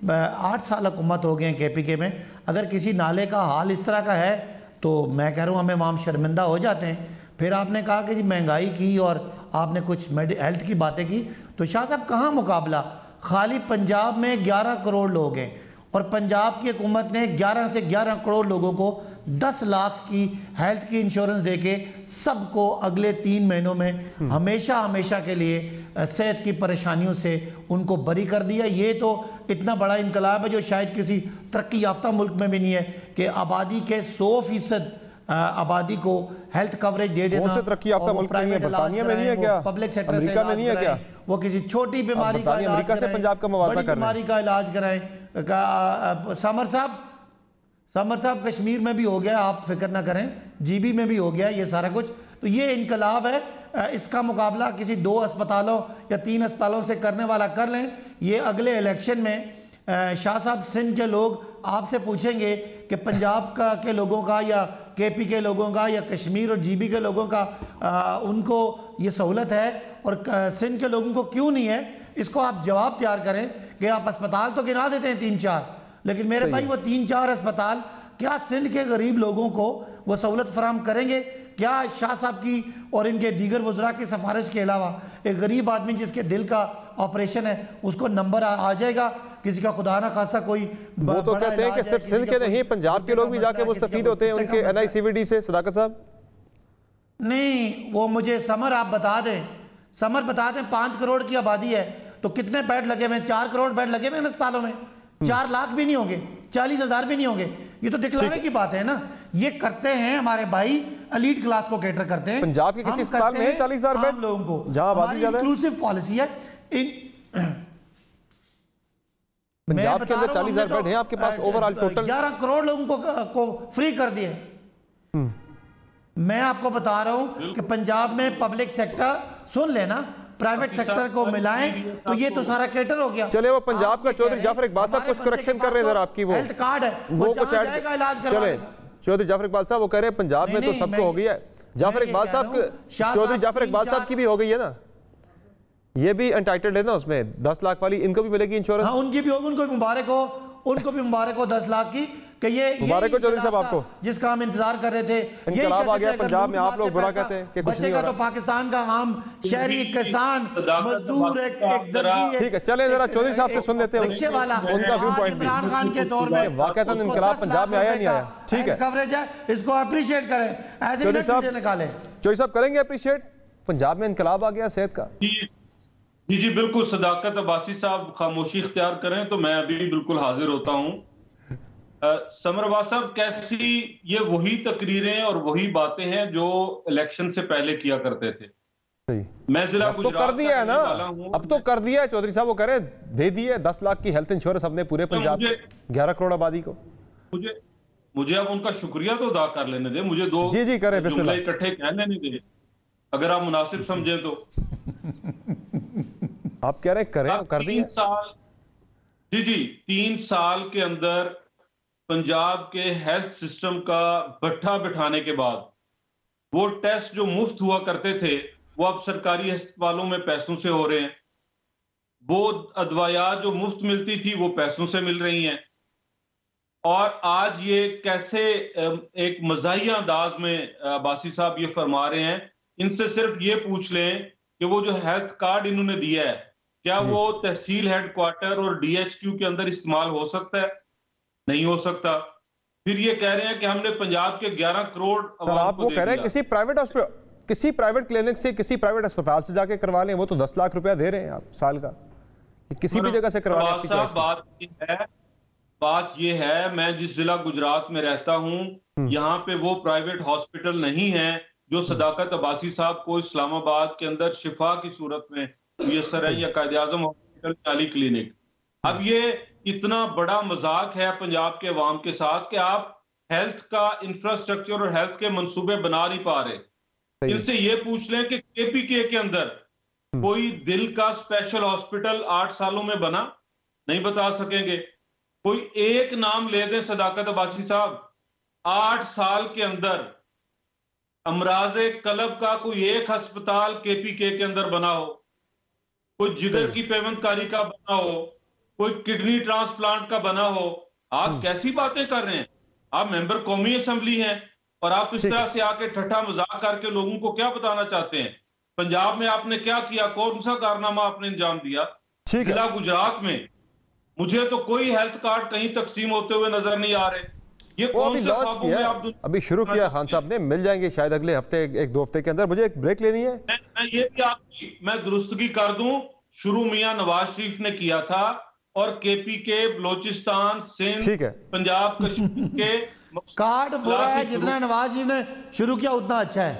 8 साल हुकूमत हो गए हैं KPK में, अगर किसी नाले का हाल इस तरह का है तो मैं कह रहा हूँ हमें वहाँ शर्मिंदा हो जाते हैं। फिर आपने कहा कि जी महंगाई की और आपने कुछ हेल्थ की बातें की, तो शाह साहब कहाँ मुकाबला? खाली पंजाब में 11 करोड़ लोग हैं और पंजाब की हुकूमत ने 11 से 11 करोड़ लोगों को 10 लाख की हेल्थ की इंश्योरेंस देके सबको अगले 3 महीनों में हमेशा के लिए सेहत की परेशानियों से उनको बरी कर दिया। ये तो इतना बड़ा इनकलाब है जो शायद किसी तरक्की याफ्ता मुल्क में भी नहीं है कि आबादी के 100% आबादी को हेल्थ कवरेज दे देना। तरक्की याफ्ता मुल्क में है, बरतानिया में नहीं है क्या? पब्लिक सेक्टर से अमेरिका में नहीं है क्या? वो किसी छोटी बीमारी का अमेरिका से पंजाब का मवादा कर बीमारी का इलाज कराएं। समर साहब कश्मीर में भी हो गया, आप फिक्र ना करें, GB में भी हो गया ये सारा कुछ। तो ये इनकलाब है, इसका मुकाबला किसी 2 अस्पतालों या 3 अस्पतालों से करने वाला कर लें। ये अगले इलेक्शन में शाह साहब सिंध के लोग आपसे पूछेंगे कि पंजाब के लोगों का या KP के लोगों का या कश्मीर और GB के लोगों का उनको ये सहूलत है और सिंध के लोगों को क्यों नहीं है। इसको आप जवाब तैयार करें कि आप अस्पताल तो गिना देते हैं 3-4, लेकिन मेरे भाई वो 3-4 अस्पताल क्या सिंध के गरीब लोगों को वो सहूलत फराहम करेंगे? क्या शाह साहब की और इनके दीगर वज़रा की सिफारिश के अलावा एक गरीब आदमी जिसके दिल का ऑपरेशन है उसको नंबर आ जाएगा? किसी का खुदा ना खास्ता कोई वो तो कहते हैं कि सिर्फ सिंध के नहीं पंजाब के लोग भी जाके मुस्तफीद होते हैं उनके NICVD से। सदाकत साहब नहीं, वो मुझे समर आप बता दें 5 करोड़ की आबादी है तो कितने बेड लगे हुए? 4 करोड़ बेड लगे हुए अस्पतालों में, 4 लाख भी नहीं होंगे, 40,000 भी नहीं होंगे। ये तो दिखलावे की बात है ना। ये करते हैं हमारे भाई, एलीट क्लास को कैटर करते हैं। पंजाब के किसी अस्पताल में है 40,000 बेड लोगों को, जहां आबादी ज्यादा है। इंक्लूसिव पॉलिसी है। पंजाब के अंदर 40,000 बेड हैं आपके पास, ओवरऑल टोटल 11 करोड़ लोगों को फ्री कर दिए। मैं आपको बता रहा हूं कि पंजाब में पब्लिक सेक्टर, सुन लेना, प्राइवेट सेक्टर को मिलाएं तो ये तो सारा कैटर हो गया। चले वो पंजाब का चौधरी जाफर इकबाल साहब कुछ करेक्शन कर रहे हैं, आपकी वो हेल्थ कार्ड है वो कुछ जाएगा इलाज करवाने। चले चौधरी जाफर इकबाल साहब वो कह रहे हैं पंजाब में तो सबको हो गई है। जाफर इकबाल साहब, चौधरी जाफर इकबाल साहब की भी हो गई है ना, ये भी एंटाइटल्ड है ना उसमें 10 लाख वाली, इनको भी मिलेगी इंश्योरेंस। हाँ, उनकी भी होगी, उनको भी मुबारक हो 10 लाख की। कि ये मुबारक हो चौधरी साहब आपको, जिसका हम इंतजार कर रहे थे। इंकलाब आ गया पंजाब में, आप लोग बुरा कहते हैं कि कुछ नहीं हो रहा। तो पाकिस्तान का आम शहरी, किसान, मजदूर, एक दर्जी। ठीक है, चले जरा चौधरी साहब से सुन लेते हैं उनका व्यू पॉइंट भी। इमरान खान के दौर में वाकईतन इंकलाब पंजाब में आया नहीं आया? ठीक है, कवरेज है, इसको अप्रिशिएट करें। ऐसे चौधरी साहब करेंगे अप्रिशिएट? पंजाब में इंकलाब आ गया सेहत का। जी बिल्कुल, सदाकत अब्बासी साहब खामोशी इख्तियार करें तो मैं अभी बिल्कुल हाजिर होता हूं। समरवा साहब, कैसी ये वही तकरीरें और वही बातें हैं जो इलेक्शन से पहले किया करते थे। मैं जिला अब तो कर दिया है ना, अब तो कर दिया है चौधरी साहब, वो कह रहे दे दिए 10 लाख की हेल्थ इंश्योरेंस हमने पूरे पंजाब 11 करोड़ आबादी को। मुझे अब उनका शुक्रिया तो अदा कर लेने दे, मुझे दो जी करें जुमले इकट्ठे कहने नहीं दे, अगर आप मुनासिब समझे तो। आप कह रहे करें, कर दिए 3 साल, जी 3 साल के अंदर पंजाब के हेल्थ सिस्टम का भट्ठा बिठाने के बाद वो टेस्ट जो मुफ्त हुआ करते थे वो अब सरकारी अस्पतालों में पैसों से हो रहे हैं, वो अदवायात जो मुफ्त मिलती थी वो पैसों से मिल रही हैं, और आज ये कैसे एक मज़ाहिया अंदाज में अब्बासी साहब ये फरमा रहे हैं। इनसे सिर्फ ये पूछ लें कि वो जो हेल्थ कार्ड इन्होंने दिया है क्या वो तहसील हेडक्वार्टर और DHQ के अंदर इस्तेमाल हो सकता है? नहीं हो सकता। फिर ये कह रहे हैं कि हमने पंजाब के 11 करोड़ आप वो कह रहे हैं किसी प्राइवेट हॉस्पिटल, किसी प्राइवेट क्लिनिक से, किसी प्राइवेट अस्पताल से जाके करवा लें, वो तो 10 लाख रुपया दे रहे हैं आप साल का, किसी भी जगह से करवा लें। बात ये है, मैं जिस जिला गुजरात में रहता हूं यहाँ पे वो प्राइवेट हॉस्पिटल नहीं है जो सदाकत अब्बासी साहब को इस्लामाबाद के अंदर शिफा की सूरत में मुयसर है, या कायदे आजम हॉस्पिटल अली क्लिनिक। अब ये इतना बड़ा मजाक है पंजाब के अवाम के साथ कि आप हेल्थ का इंफ्रास्ट्रक्चर और हेल्थ के मंसूबे बना नहीं पा रहे। इनसे ये पूछ लें कि KPK के अंदर कोई दिल का स्पेशल हॉस्पिटल 8 सालों में बना? नहीं बता सकेंगे। कोई एक नाम ले दे सदाकत अब्बासी साहब, 8 साल के अंदर अमराजे कलब का कोई एक अस्पताल KPK के अंदर बना हो, कोई जिगर की पेवंदकारी का बना हो, कोई किडनी ट्रांसप्लांट का बना हो। आप कैसी बातें कर रहे हैं? आप मेंबर कौमी असेंबली हैं और आप इस तरह से आके ठट्ठा मजाक करके लोगों को क्या बताना चाहते हैं? पंजाब में आपने क्या किया, कौन सा कारनामा आपने अंजाम दिया? जिला गुजरात में मुझे तो कोई हेल्थ कार्ड कहीं तकसीम होते हुए नजर नहीं आ रहे। ये कौन से ख्वाबों में आप अभी शुरू किया खान साहब ने, मिल जाएंगे शायद अगले हफ्ते, 1-2 हफ्ते के अंदर। मुझे एक ब्रेक लेनी है। मैं ये भी आपकी मैं दुरुस्तगी कर दूं, शुरू मियां नवाज शरीफ ने किया था और KPK बलोचिस्तान सिंध पंजाब कश्मीर के कार्ड बुरा है, जितना नवाज शरीफ ने शुरू किया उतना अच्छा है।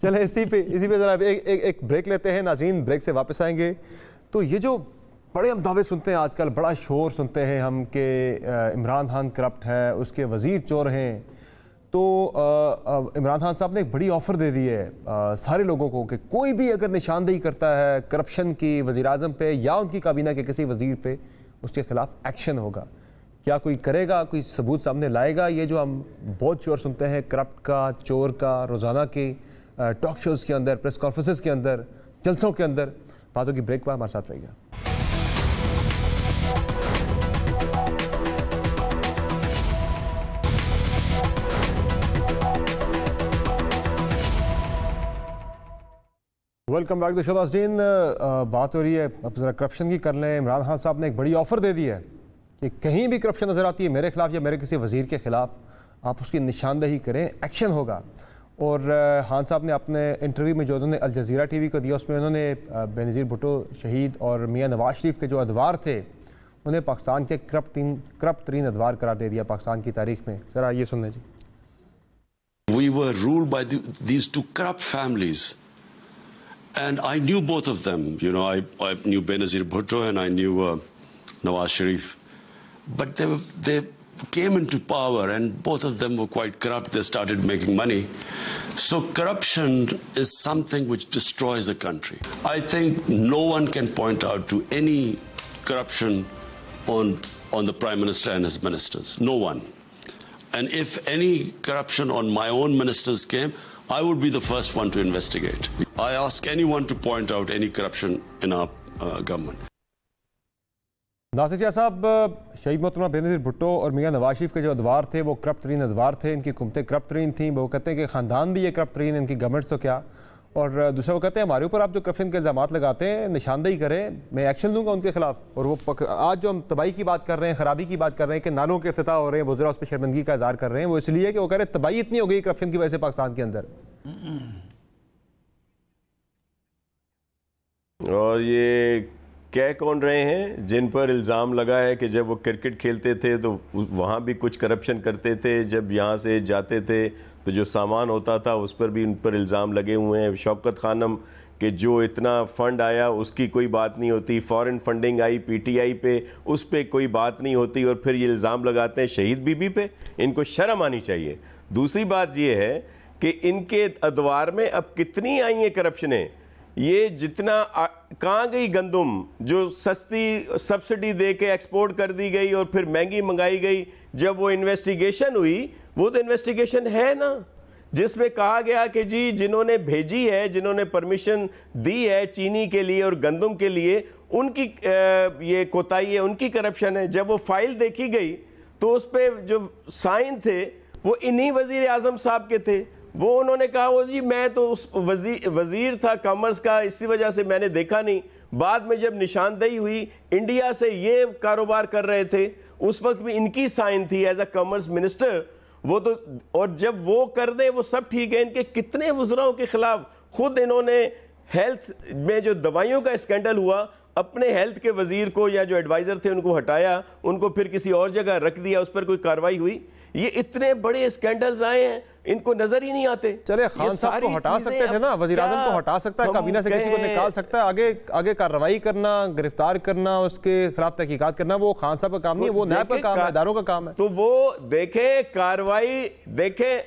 चले इसी पे जरा एक ब्रेक लेते हैं नाज़रीन। ब्रेक से वापस आएंगे तो ये जो बड़े हम दावे सुनते हैं आजकल, बड़ा शोर सुनते हैं हम कि इमरान खान करप्ट है, उसके वज़ीर चोर हैं, तो इमरान खान साहब ने एक बड़ी ऑफ़र दे दी है सारे लोगों को कि कोई भी अगर निशानदेही करता है करप्शन की वज़ीर आज़म पे या उनकी काबीना के किसी वज़ीर पे, उसके ख़िलाफ़ एक्शन होगा। क्या कोई करेगा, कोई सबूत सामने लाएगा? ये जो हम बहुत शोर सुनते हैं करप्ट का, चोर का, रोज़ाना के टॉक शोज़ के अंदर, प्रेस कॉन्फ्रेंसेस के अंदर, जलसों के अंदर, बातों की ब्रेक पर हमारे साथ रहिएगा। Welcome back to the show नाज़रीन। बात हो रही है, अब ज़रा करप्शन की कर लें। इमरान खान साहब ने एक बड़ी ऑफ़र दे दी है कि कहीं भी करप्शन नज़र आती है मेरे खिलाफ या मेरे किसी वज़ीर के ख़िलाफ़, आप उसकी निशानदेही करें, एक्शन होगा। और खान साहब ने अपने इंटरव्यू में जो उन्होंने अल जज़ीरा TV को दिया, उसमें उन्होंने बेनज़ीर भुट्टो शहीद और मियाँ नवाज शरीफ के जो अदवार थे उन्हें पाकिस्तान के करप्ट तरीन अदवार करार दे दिया पाकिस्तान की तारीख में। ज़रा ये सुन लें जी। We were ruled by these two corrupt families. And I knew both of them. You know, I knew Benazir Bhutto and I knew Nawaz Sharif. But they came into power and both of them were quite corrupt. They started making money. So corruption is something which destroys a country. I think no one can point out to any corruption on the Prime Minister and his ministers. No one. And if any corruption on my own ministers came, I would be the first one to investigate. I ask anyone to point out any corruption in our government. Nasir साहब, शहीद मोहतरमा बेनज़ीर भुट्टो और मियाँ नवाज शरीफ के जो अदवार थे वो करप्ट तरीन अदवार थे, इनकी हुकूमतें करप्ट तरीन थी। वो कहते हैं कि ख़ानदान भी ये करप्ट तरीन, इनकी गवर्नमेंट्स तो क्या। और दूसरा वो कहते हैं हमारे ऊपर आप जो करप्शन के इल्ज़ाम लगाते हैं, निशानदेही करें, मैं एक्शन लूँगा उनके खिलाफ। और वो आज जो हम तबाही की बात कर रहे हैं, ख़राबी की बात कर रहे हैं कि नालों के इफ्तिताह हो रहे हैं, वज़रा उस पर शर्मिंदगी का इज़हार कर रहे हैं, वो इसलिए कि वो कह रहे हैं तबाही इतनी हो गई करप्शन की वजह से पाकिस्तान के अंदर। और ये कह कौन रहे हैं जिन पर इल्ज़ाम लगा है कि जब वो क्रिकेट खेलते थे तो वहाँ भी कुछ करप्शन करते थे, जब यहाँ से जाते थे तो जो सामान होता था उस पर भी उन पर इल्ज़ाम लगे हुए हैं। शौकत खानम कि जो इतना फ़ंड आया उसकी कोई बात नहीं होती, फ़ॉरेन फंडिंग आई पीटीआई पे, उस पर कोई बात नहीं होती, और फिर ये इल्ज़ाम लगाते हैं शहीद बीबी पे। इनको शर्म आनी चाहिए। दूसरी बात ये है कि इनके अदवार में अब कितनी आई हैं करप्शनें। ये जितना कहाँ गई गंदम जो सस्ती सब्सिडी दे के एक्सपोर्ट कर दी गई और फिर महंगी मंगाई गई। जब वो इन्वेस्टिगेशन हुई, वो तो इन्वेस्टिगेशन है ना, जिसमें कहा गया कि जी जिन्होंने भेजी है, जिन्होंने परमिशन दी है चीनी के लिए और गंदम के लिए, उनकी ये कोताही है, उनकी करप्शन है। जब वो फाइल देखी गई तो उस पर जो साइन थे वो इन्हीं वजीर आजम साहब के थे। वो उन्होंने कहा वो जी मैं तो उस वजीर था कॉमर्स का, इसी वजह से मैंने देखा नहीं। बाद में जब निशानदेही हुई, इंडिया से ये कारोबार कर रहे थे, उस वक्त भी इनकी साइन थी एज अ कॉमर्स मिनिस्टर। वो तो, और जब वो कर दे वो सब ठीक है। इनके कितने वज़राओं के खिलाफ खुद इन्होंने हेल्थ में जो दवाइयों का स्कैंडल हुआ, अपने हेल्थ के वजीर को या जो एडवाइजर थे उनको हटाया, उनको फिर किसी और जगह रख दिया, उस पर कोई कार्रवाई हुई। ये इतने बड़े स्कैंडल्स आए हैं, इनको नजर ही नहीं आते। चले खान साहब को हटा सकते थे ना, वजीर आजम को हटा सकता है, काबीना से किसी को निकाल सकता है, आगे कार्रवाई करना, गिरफ्तार करना, उसके खिलाफ तहकीकात करना वो खान साहब का काम नहीं है, वो नैब का काम है, इदारों का काम है। तो वो देखे कार्रवाई देखे।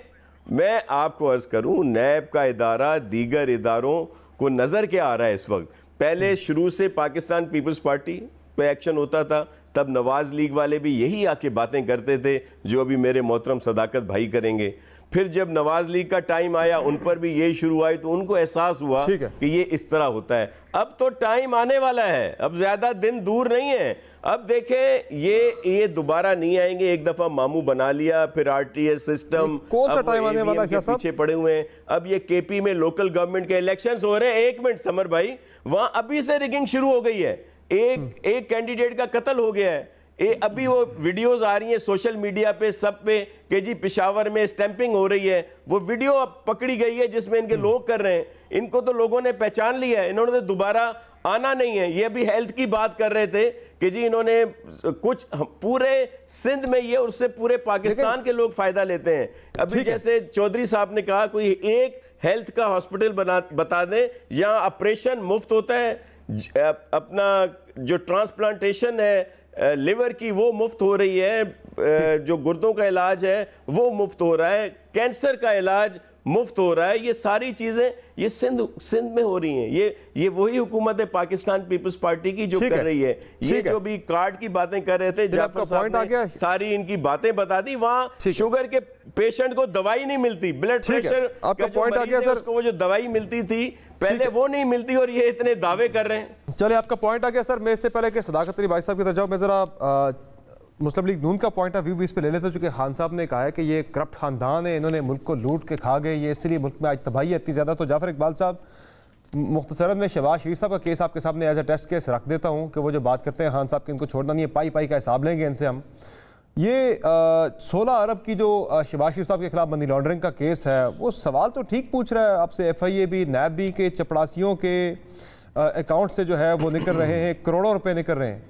मैं आपको अर्ज करूं, नैब का इदारा दीगर इदारों को नजर क्या आ रहा है इस वक्त। पहले शुरू से पाकिस्तान पीपल्स पार्टी पे एक्शन होता था, तब नवाज लीग वाले भी यही आके बातें करते थे जो अभी मेरे मोहतरम सदाकत भाई करेंगे। फिर जब नवाज लीग का टाइम आया, उन पर भी यही शुरू आई, तो उनको एहसास हुआ कि ये इस तरह होता है। अब तो टाइम आने वाला है, अब ज्यादा दिन दूर नहीं है। अब देखें ये दोबारा नहीं आएंगे। एक दफा मामू बना लिया, फिर आरटीएस सिस्टम, कौन सा टाइम आने वाला है? पीछे पड़े हुए हैं। अब ये केपी में लोकल गवर्नमेंट के इलेक्शंस हो रहे हैं। एक मिनट समर भाई, वहां अभी से रिगिंग शुरू हो गई है। एक कैंडिडेट का कत्ल हो गया है। अभी वो वीडियोस आ रही हैं सोशल मीडिया पे सब पे कि जी पेशावर में स्टैंपिंग हो रही है। वो वीडियो अब पकड़ी गई है जिसमें इनके लोग कर रहे हैं। इनको तो लोगों ने पहचान लिया है, इन्होंने तो दोबारा आना नहीं है। ये अभी हेल्थ की बात कर रहे थे कि जी इन्होंने कुछ पूरे सिंध में ये, उससे पूरे पाकिस्तान के लोग फायदा लेते हैं। अभी जैसे चौधरी साहब ने कहा, कोई एक हेल्थ का हॉस्पिटल बता दें जहां ऑपरेशन मुफ्त होता है, अपना जो ट्रांसप्लांटेशन है लिवर की वो मुफ्त हो रही है, जो गुर्दों का इलाज है वो मुफ्त हो रहा है, कैंसर का इलाज मुफ्त हो रहा है। ये सारी चीजें ये सिंध में हो रही हैं। ये वही हुकूमत है पाकिस्तान पीपल्स पार्टी की जो कर रही है। ये जो भी कार्ड की बातें कर रहे थे, जाफर साहब ने सारी इनकी बातें बता दी। वहां शुगर के पेशेंट को दवाई नहीं मिलती, ब्लड प्रेशर आपका पॉइंट आ गया सर, उसको वो जो दवाई मिलती थी पहले वो नहीं मिलती, और ये इतने दावे कर रहे हैं। चले आपका पॉइंट आ गया सर। मैं इससे पहले कि सदाकत अली भाई साहब की तरफ जाऊं, मैं जरा मुस्लिम लीग नून का पॉइंट ऑफ व्यू भी इस पे ले लेते हैं। चूंकि खान साहब ने कहा है कि ये करप्ट खानदान है, इन्होंने मुल्क को लूट के खा गए, ये इसलिए मुल्क में आज तबाही है इतनी ज़्यादा। तो जाफर इकबाल साहब, मुख्तसरन में शहबाज शरीफ साहब का केस आपके सामने एज अ टेस्ट केस रख देता हूँ कि वो जो बात करते हैं खान साहब की, इनको छोड़ना नहीं है, पाई पाई का हिसाब लेंगे इनसे हम। ये 16 अरब की जो शहबाज शरीफ साहब के खिलाफ मनी लॉन्ड्रिंग का केस है, वो सवाल तो ठीक पूछ रहा है आपसे, FIA भी नैब भी के चपड़ासियों के अकाउंट से जो है वो निकल रहे हैं, करोड़ों रुपए निकल रहे हैं।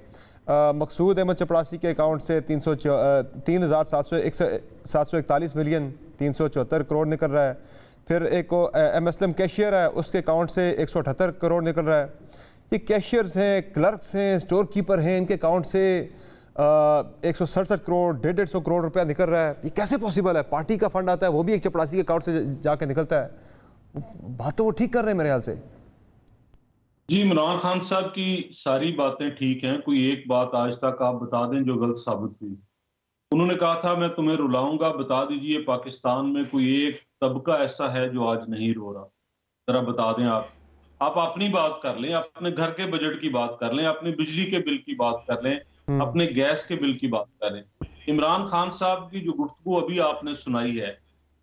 मकसूद अहमद चपड़ासी के अकाउंट से 3,741 मिलियन 374 करोड़ निकल रहा है। फिर एक MSLM कैशियर है, उसके अकाउंट से 178 करोड़ निकल रहा है। ये कैशियर्स हैं, क्लर्क्स हैं, स्टोर कीपर हैं, इनके अकाउंट से 167 करोड़ 150 करोड़ रुपया निकल रहा है। ये कैसे पॉसिबल है? पार्टी का फंड आता है, वो भी एक चपड़ासी के अकाउंट से जाके निकलता है। बात तो वो ठीक कर रहे हैं मेरे ख्याल से। जी, इमरान खान साहब की सारी बातें ठीक हैं। कोई एक बात आज तक आप बता दें जो गलत साबित हुई। उन्होंने कहा था मैं तुम्हें रुलाऊंगा, बता दीजिए पाकिस्तान में कोई एक तबका ऐसा है जो आज नहीं रो रहा, जरा बता दें। आप अपनी बात कर लें, अपने घर के बजट की बात कर लें, अपने बिजली के बिल की बात कर लें, अपने गैस के बिल की बात करें। इमरान खान साहब की जो गुफ्तगू अभी आपने सुनाई है,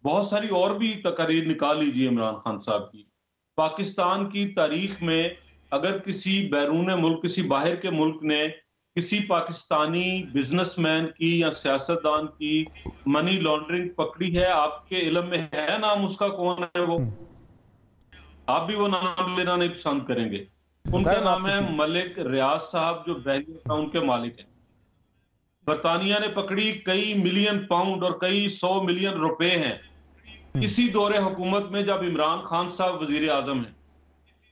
बहुत सारी और भी तकरीर निकाल लीजिए इमरान खान साहब की। पाकिस्तान की तारीख में अगर किसी बैरून मुल्क, किसी बाहर के मुल्क ने किसी पाकिस्तानी बिजनेसमैन की या सियासतदान की मनी लॉन्ड्रिंग पकड़ी है, आपके इल्म में है नाम उसका? कौन है वो? आप भी वो नाम लेना नहीं पसंद करेंगे। उनका नाम है मलिक रियाज साहब, जो बहरी अकाउंट के मालिक हैं। बरतानिया ने पकड़ी, कई मिलियन पाउंड और कई 100 मिलियन रुपए हैं। इसी दौरे हुकूमत में जब इमरान खान साहब वजीर आजम है,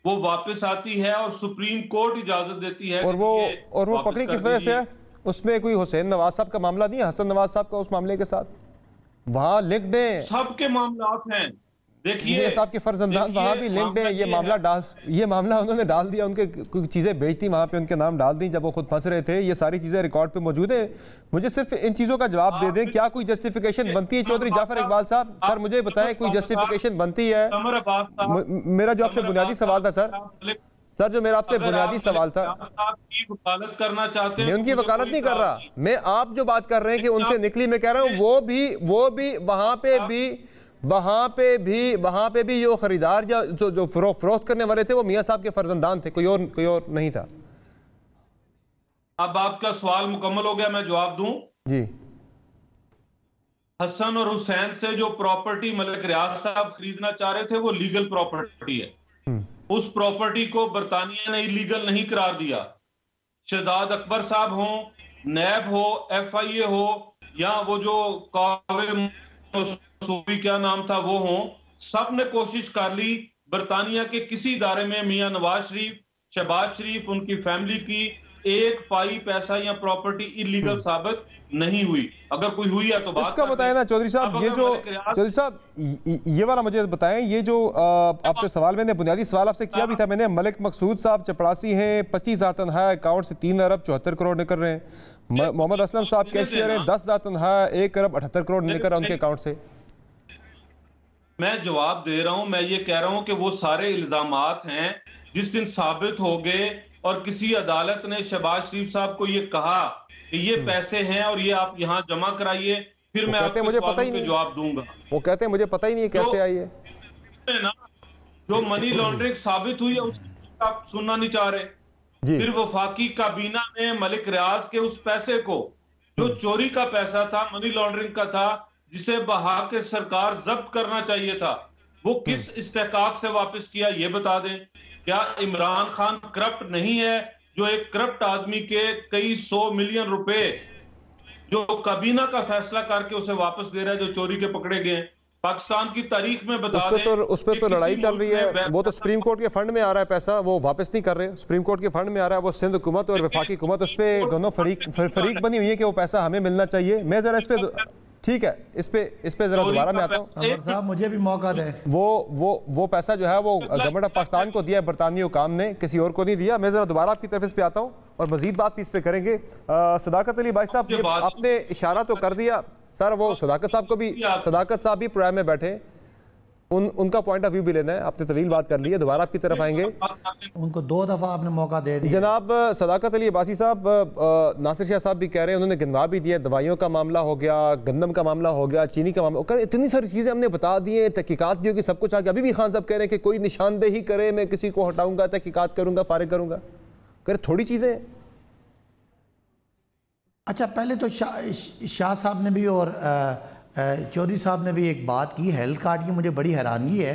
वो वापस आती है और सुप्रीम कोर्ट इजाजत देती है। और वो पकड़ी किस वजह से है? उसमें कोई हुसैन नवाज साहब का मामला नहीं है, हसन नवाज साहब का उस मामले के साथ वहां लिंक्ड है। सबके मामला हैं, देखिए साहब के फर्जंदान वहां भी लिंक्ड है। ये मामला उन्होंने डाल दिया, उनके कुछ चीजें बेचती वहां पे, उनके नाम डाल दी जब वो खुद फंस रहे थे। ये सारी चीजें रिकॉर्ड पे मौजूद है। मुझे सिर्फ इन चीजों का जवाब दे दें, क्या कोई जस्टिफिकेशन बनती है? चौधरी जाफर इकबाल साहब, सर मुझे बताएं, कोई जस्टिफिकेशन बनती है? मेरा जो आपसे बुनियादी सवाल था सर, जो मेरा आपसे बुनियादी सवाल था, वकालत करना चाहते हैं। मैं उनकी वकालत नहीं कर रहा, मैं आप जो बात कर रहे हैं कि उनसे निकली, मैं कह रहा हूँ वो भी वहां पे भी जो खरीदार जो फरोख्त करने वाले थे वो मियां साहब के फर्जंदान थे, कोई और नहीं था। अब आपका सवाल मुकम्मल हो गया, मैं जवाब दूं जी। हसन और हुसैन से जो प्रॉपर्टी मलिक रियाज साहब खरीदना चाह रहे थे वो लीगल प्रॉपर्टी है। उस प्रॉपर्टी को बरतानिया ने इलीगल नहीं करार दिया। शहजाद अकबर साहब हो, नैब हो, FIA हो, या वो जो सूफी क्या नाम था वो हो, सब ने कोशिश कर ली बरतानिया के किसी इदारे में मियां नवाज शरीफ, शहबाज शरीफ, उनकी फैमिली की एक पाई पैसा या प्रॉपर्टी इलीगल साबित नहीं हुई। अगर कोई हुई है तो बात इसका बताएं ना चौधरी साहब। ये जो चौधरी साहब ये वाला मुझे बताएं, ये जो आपसे सवाल मैंने बुनियादी सवाल आपसे किया भी था मैंने, मलिक मकसूद साहब चपड़ासी हैं, 25 तनहा अकाउंट से 3 अरब 74 करोड़ निकल रहे हैं। मोहम्मद असलम साहब कैशियर हैं, 10 तनहा 1 अरब 78 करोड़ निकल रहा है उनके अकाउंट से। मैं जवाब दे रहा हूं, मैं ये कह रहा हूं कि वो सारे इल्जामात हैं जिस दिन साबित हो गए और किसी अदालत ने शहबाज शरीफ साहब को ये कहा कि ये पैसे हैं और ये आप यहाँ जमा कराइए, फिर मैं आपके सवालों के जवाब दूंगा। वो कहते हैं मुझे पता ही नहीं कैसे आई है ना, जो मनी लॉन्ड्रिंग साबित हुई है उसकी आप सुनना नहीं चाह रहे। फिर वफाकी काबीना ने मलिक रियाज के उस पैसे को, जो चोरी का पैसा था, मनी लॉन्ड्रिंग का था, जिसे बहा के सरकार जब्त करना चाहिए था, वो किस इस्तेकाक से वापस किया ये बता दें। क्या इमरान खान करप्ट नहीं है जो एक करप्ट आदमी के कई 100 मिलियन रुपए जो काबीना का फैसला करके उसे वापस दे रहा है, जो चोरी के पकड़े गए? पाकिस्तान की तारीख में बता दें, उस पर तो लड़ाई चल रही है। वो तो सुप्रीम कोर्ट के फंड में आ रहा है पैसा, वो वापस नहीं कर रहे। सुप्रीम कोर्ट के फंड में आ रहा है, वो सिंध हुकूमत और वफाकी हुकूमत उस पर दोनों फरीक बनी हुई है कि वो पैसा हमें मिलना चाहिए। मैं जरा इस पे ठीक है, इस पे जरा दोबारा मैं आता हूँ। अमर साहब मुझे भी मौका दें। वो पैसा जो है वो गवर्नमेंट ऑफ पाकिस्तान को दिया है, बरतानी हुकाम ने, किसी और को नहीं दिया। मैं जरा दोबारा आपकी तरफ इस पे आता हूँ और मजीद बात भी इस पे करेंगे। सदाकत अली भाई साहब, आपने इशारा तो कर दिया सर, वो सदाकत साहब भी प्रोग्राम में बैठे, उनका पॉइंट ऑफ व्यू भी लेना है। आपने तवील बात कर ली है, दोबारा आपकी तरफ आएंगे। उनको 2 दफा आपने मौका दे दिया। जनाब सदाकत अली अब्बासी साहब, नासिर शाह साहब भी कह रहे हैं, उन्होंने गिनवा भी दिया, दवाइयों का मामला हो गया, गंदम का मामला हो गया, चीनी का मामला, इतनी सारी चीज़ें हमने बता दी हैं, तहकीकात भी होगी, सब कुछ आगे। अभी भी खान साहब कह रहे हैं कि कोई निशानदेही करे, मैं किसी को हटाऊंगा, तहकीकात करूंगा, फारिग करूंगा। कर थोड़ी चीज़ें। अच्छा, पहले तो शाह साहब ने भी और चौधरी साहब ने भी एक बात की, हेल्थ कार्ड की मुझे बड़ी हैरानगी है।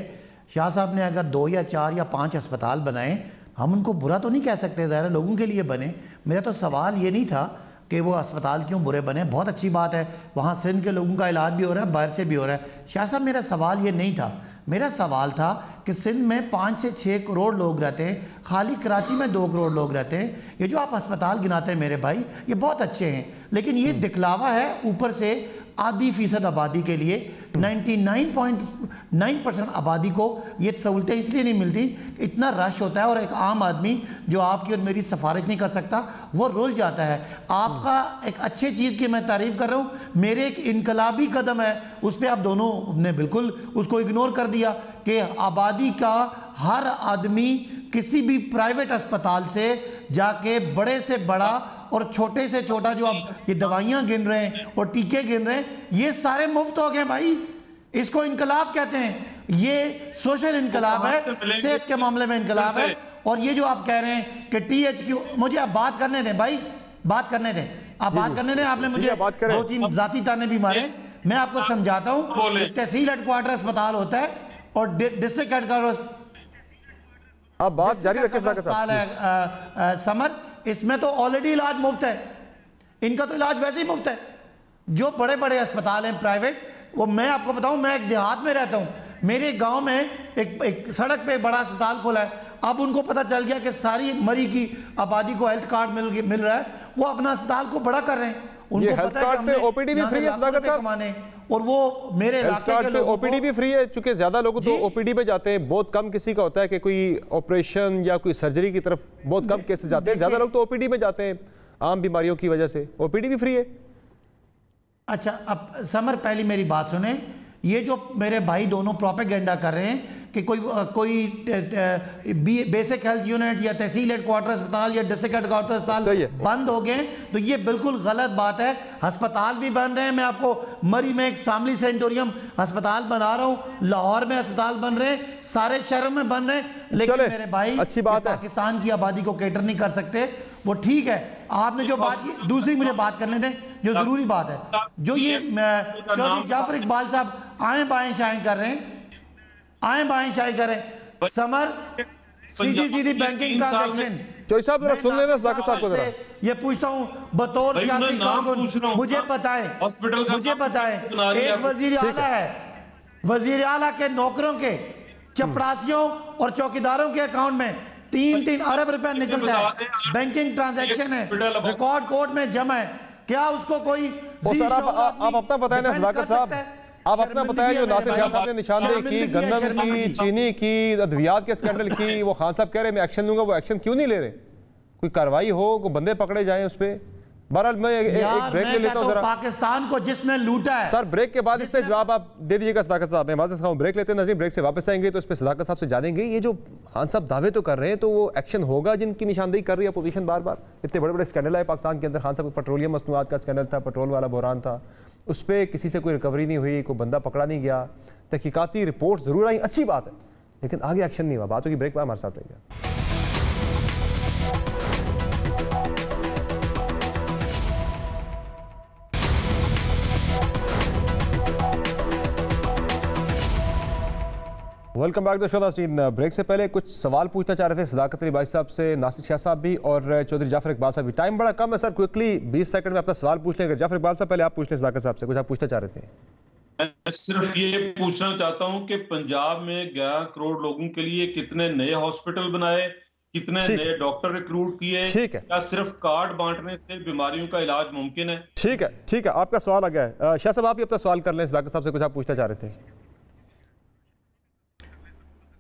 शाह साहब ने अगर 2 या 4 या 5 अस्पताल बनाए, हम उनको बुरा तो नहीं कह सकते, ज़ाहिर है लोगों के लिए बने। मेरा तो सवाल ये नहीं था कि वो अस्पताल क्यों बुरे बने, बहुत अच्छी बात है, वहाँ सिंध के लोगों का इलाज भी हो रहा है, बाहर से भी हो रहा है। शाह साहब, मेरा सवाल ये नहीं था। मेरा सवाल था कि सिंध में 5 से 6 करोड़ लोग रहते हैं, खाली कराची में 2 करोड़ लोग रहते हैं। ये जो आप अस्पताल गिनाते हैं मेरे भाई, ये बहुत अच्छे हैं, लेकिन ये दिखलावा है ऊपर से आधी फीसद आबादी के लिए। 99.9% आबादी को ये सहूलतें इसलिए नहीं मिलती, इतना रश होता है और एक आम आदमी जो आपकी और मेरी सिफारिश नहीं कर सकता वो रुल जाता है। आपका एक अच्छे चीज़ की मैं तारीफ़ कर रहा हूँ, मेरे एक इनकलाबी कदम है, उस पर आप दोनों ने बिल्कुल उसको इग्नोर कर दिया कि आबादी का हर आदमी किसी भी प्राइवेट अस्पताल से जाके बड़े से बड़ा और छोटे से छोटा, जो आप ये दवाइयाँ गिन रहे हैं और टीके गिन रहे हैं, ये सारे मुफ्त हो गए भाई। इसको इनकलाब कहते हैं, ये सोशल इनकलाब है, सेहत के मामले में इनकलाब है। और ये जो आप कह रहे हैं कि THQ, मुझे आप बात करने दें भाई, बात करने दें, आप बात करने दें। आपने मुझे 2-3 जाती ताने भी मारे, मैं आपको समझाता हूँ। तहसील हेडक्वार्टर अस्पताल होता है और डिस्ट्रिक्ट हेडक्वार्टर, आप बात जारी रखें। समर, इसमें तो ऑलरेडी इलाज मुफ्त है, इनका तो इलाज वैसे ही मुफ्त है। जो बड़े बड़े अस्पताल हैं प्राइवेट, वो मैं आपको बताऊं, मैं एक देहात में रहता हूं, मेरे गांव में एक सड़क पे बड़ा अस्पताल खोला है। अब उनको पता चल गया कि सारी मरी की आबादी को हेल्थ कार्ड मिल रहा है, वो अपना अस्पताल को बड़ा कर रहे हैं। उनको हेल्थ कार्ड पे ओपीडी भी फ्री है सदाकत साहब, और वो मेरे इलाके के लोगों को ओपीडी भी फ्री है, चूंकि ज्यादा लोग तो ओपीडी पे जाते हैं, बहुत कम किसी का होता है कि कोई ऑपरेशन या कोई सर्जरी की तरफ बहुत कम केसेस जाते हैं, ज्यादा लोग तो ओपीडी में जाते हैं आम बीमारियों की वजह से। ओपीडी भी फ्री है। अच्छा, अब समर पहली मेरी बात सुने, ये जो मेरे भाई दोनों प्रोपेगेंडा कर रहे हैं कि कोई बेसिक हेल्थ यूनिट या तहसील हेडक्वार्टर अस्पताल या डिस्ट्रिक्ट हेडक्वार्टर अस्पताल बंद हो गए, तो ये बिल्कुल गलत बात है। अस्पताल भी बन रहे हैं, मैं आपको मरी में एक शामली सेंटोरियम अस्पताल बना रहा हूँ, लाहौर में अस्पताल बन रहे हैं, सारे शहरों में बन रहे हैं, लेकिन मेरे भाई अच्छी बात है, पाकिस्तान की आबादी को कैटर नहीं कर सकते, वो ठीक है। आपने जो बात की, दूसरी मुझे बात करने दें जो जरूरी बात है, जो ये चौधरी जाफर इकबाल साहब आए बाएं शाएं कर रहे हैं, आए बाएं शाएं कर रहे हैं। समर सीधी बैंकिंग ट्रांजैक्शन, चौधरी साहब जरा सुन लेना सदाकत साहब को जरा। ये पूछता हूं बतौर सियासी कारकुन, मुझे बताएं, एक वजीर आला है, वजीर आला के नौकरों के, चपरासियों और चौकीदारों के अकाउंट में 3-3 अरब रुपए निकलता है, बैंकिंग ट्रांजैक्शन है, रिकॉर्ड कोर्ट में जमा है, क्या उसको कोई आप अपना बताएं ना सदाकत साहब, आप अपना बताएं। जो नासिर शाह साहब ने निशानदेही की गंदम की, चीनी की, अद्वियात के स्कैंडल की, वो खान साहब कह रहे हैं मैं एक्शन लूंगा, वो एक्शन क्यों नहीं ले रहे? कोई कार्रवाई हो, कोई बंदे पकड़े जाएं उस पर। बहरहाल मैं एक ब्रेक ले लेता हूं जरा। पाकिस्तान को जिसने लूटा है सर, ब्रेक के बाद इससे जवाब आप दे दीजिएगा सदाकत साहब। मैं बात खाऊं, ब्रेक लेते हैं नज़रीन, ब्रेक से वापस आएंगे तो इस पर सदाकत साहब से जानेंगे ये जो खान साहब दावे तो कर रहे हैं, तो वो एक्शन होगा जिनकी निशानदेही कर रही है अपोजिशन बार बार। इतने बड़े बड़े स्कैंडल है पाकिस्तान के अंदर, खान साहब पेट्रोलियम मसनूआत का स्कैंडल था, पेट्रोल वाला बहरान था, उस पर किसी से कोई रिकवरी नहीं हुई, कोई बंदा पकड़ा नहीं गया, तहकीकाती रिपोर्ट जरूर आई, अच्छी बात है, लेकिन आगे एक्शन नहीं हुआ। बात होगी ब्रेक पर, हमारे साथ रहिएगा। Welcome back to the show. नाज़रीन, ब्रेक से पहले कुछ सवाल पूछना चाह रहे थे सदाकत अली भाई साहब से, नासिर शाह साहब भी और चौधरी जाफर इकबाल साहब भी। टाइम बड़ा कम है सर, क्विकली 20 सेकंड में अपना सवाल पूछ लेंगे। जाफर इकबाल साहब पहले आप पूछ लें सदाकत साहब से, कुछ आप पूछना चाह रहे थे। मैं सिर्फ ये पूछना चाहता हूँ कि पंजाब में 11 करोड़ लोगों के लिए कितने नए हॉस्पिटल बनाए, कितने नए डॉक्टर रिक्रूट किए, क्या सिर्फ कार्ड बांटने से बीमारियों का इलाज मुमकिन है? ठीक है, आपका सवाल आ गया है। शाह साहब आप ही अपना सवाल कर लें, सदाकत साहब से कुछ आप पूछना चाह रहे थे।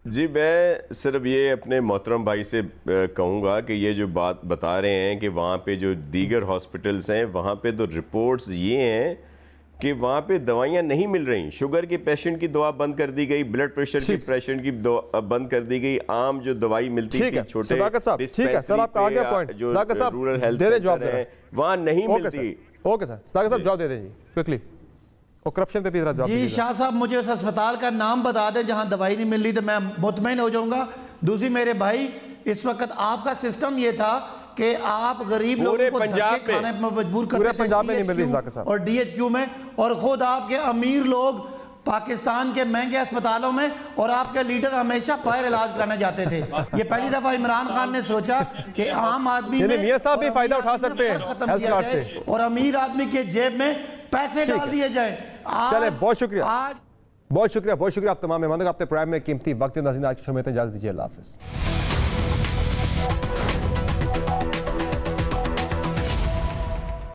जी, मैं सिर्फ ये अपने मोहतरम भाई से कहूँगा कि ये जो बात बता रहे हैं कि वहाँ पे जो दीगर हॉस्पिटल्स हैं, वहाँ पे तो रिपोर्ट्स ये हैं कि वहाँ पे दवाइयाँ नहीं मिल रही। शुगर के पेशेंट की दवा बंद कर दी गई, ब्लड प्रेशर के पेशेंट की दवा बंद कर दी गई, आम जो दवाई मिलती थी छोटे जो रूरल हेल्थ सेंटर है वहाँ नहीं मिलती। ओके सर, सदाकत साहब जवाब दे दें जी क्विकली, और करप्शन पे भी जवाब जी। शाह साहब मुझे उस अस्पताल का नाम बता दें जहां दवाई नहीं मिल रही, तो मैं मुतमईन हो जाऊंगा। दूसरी मेरे भाई, इस वक्त आपका सिस्टम ये था कि आप गरीब लोगों को धक्के खाने में मजबूर करते थे, पंजाब में नहीं मिल रही और DHQ में, और खुद आपके अमीर लोग पाकिस्तान के महंगे अस्पतालों में, और आपके लीडर हमेशा बाहर इलाज कराने जाते थे। ये पहली दफा इमरान खान ने सोचा कि आम आदमी मियां साहब भी फायदा उठा सकते हैं खत्म किया जाए और अमीर आदमी के जेब में पैसे डाल दिए जाए। चले, बहुत शुक्रिया, बहुत शुक्रिया आप तमाम मेहमानों का अपने प्रोग्राम में कीमती वक्त। नाज़रीन, आज की शो में इजाज़त दीजिए, अल्लाह हाफ़िज़।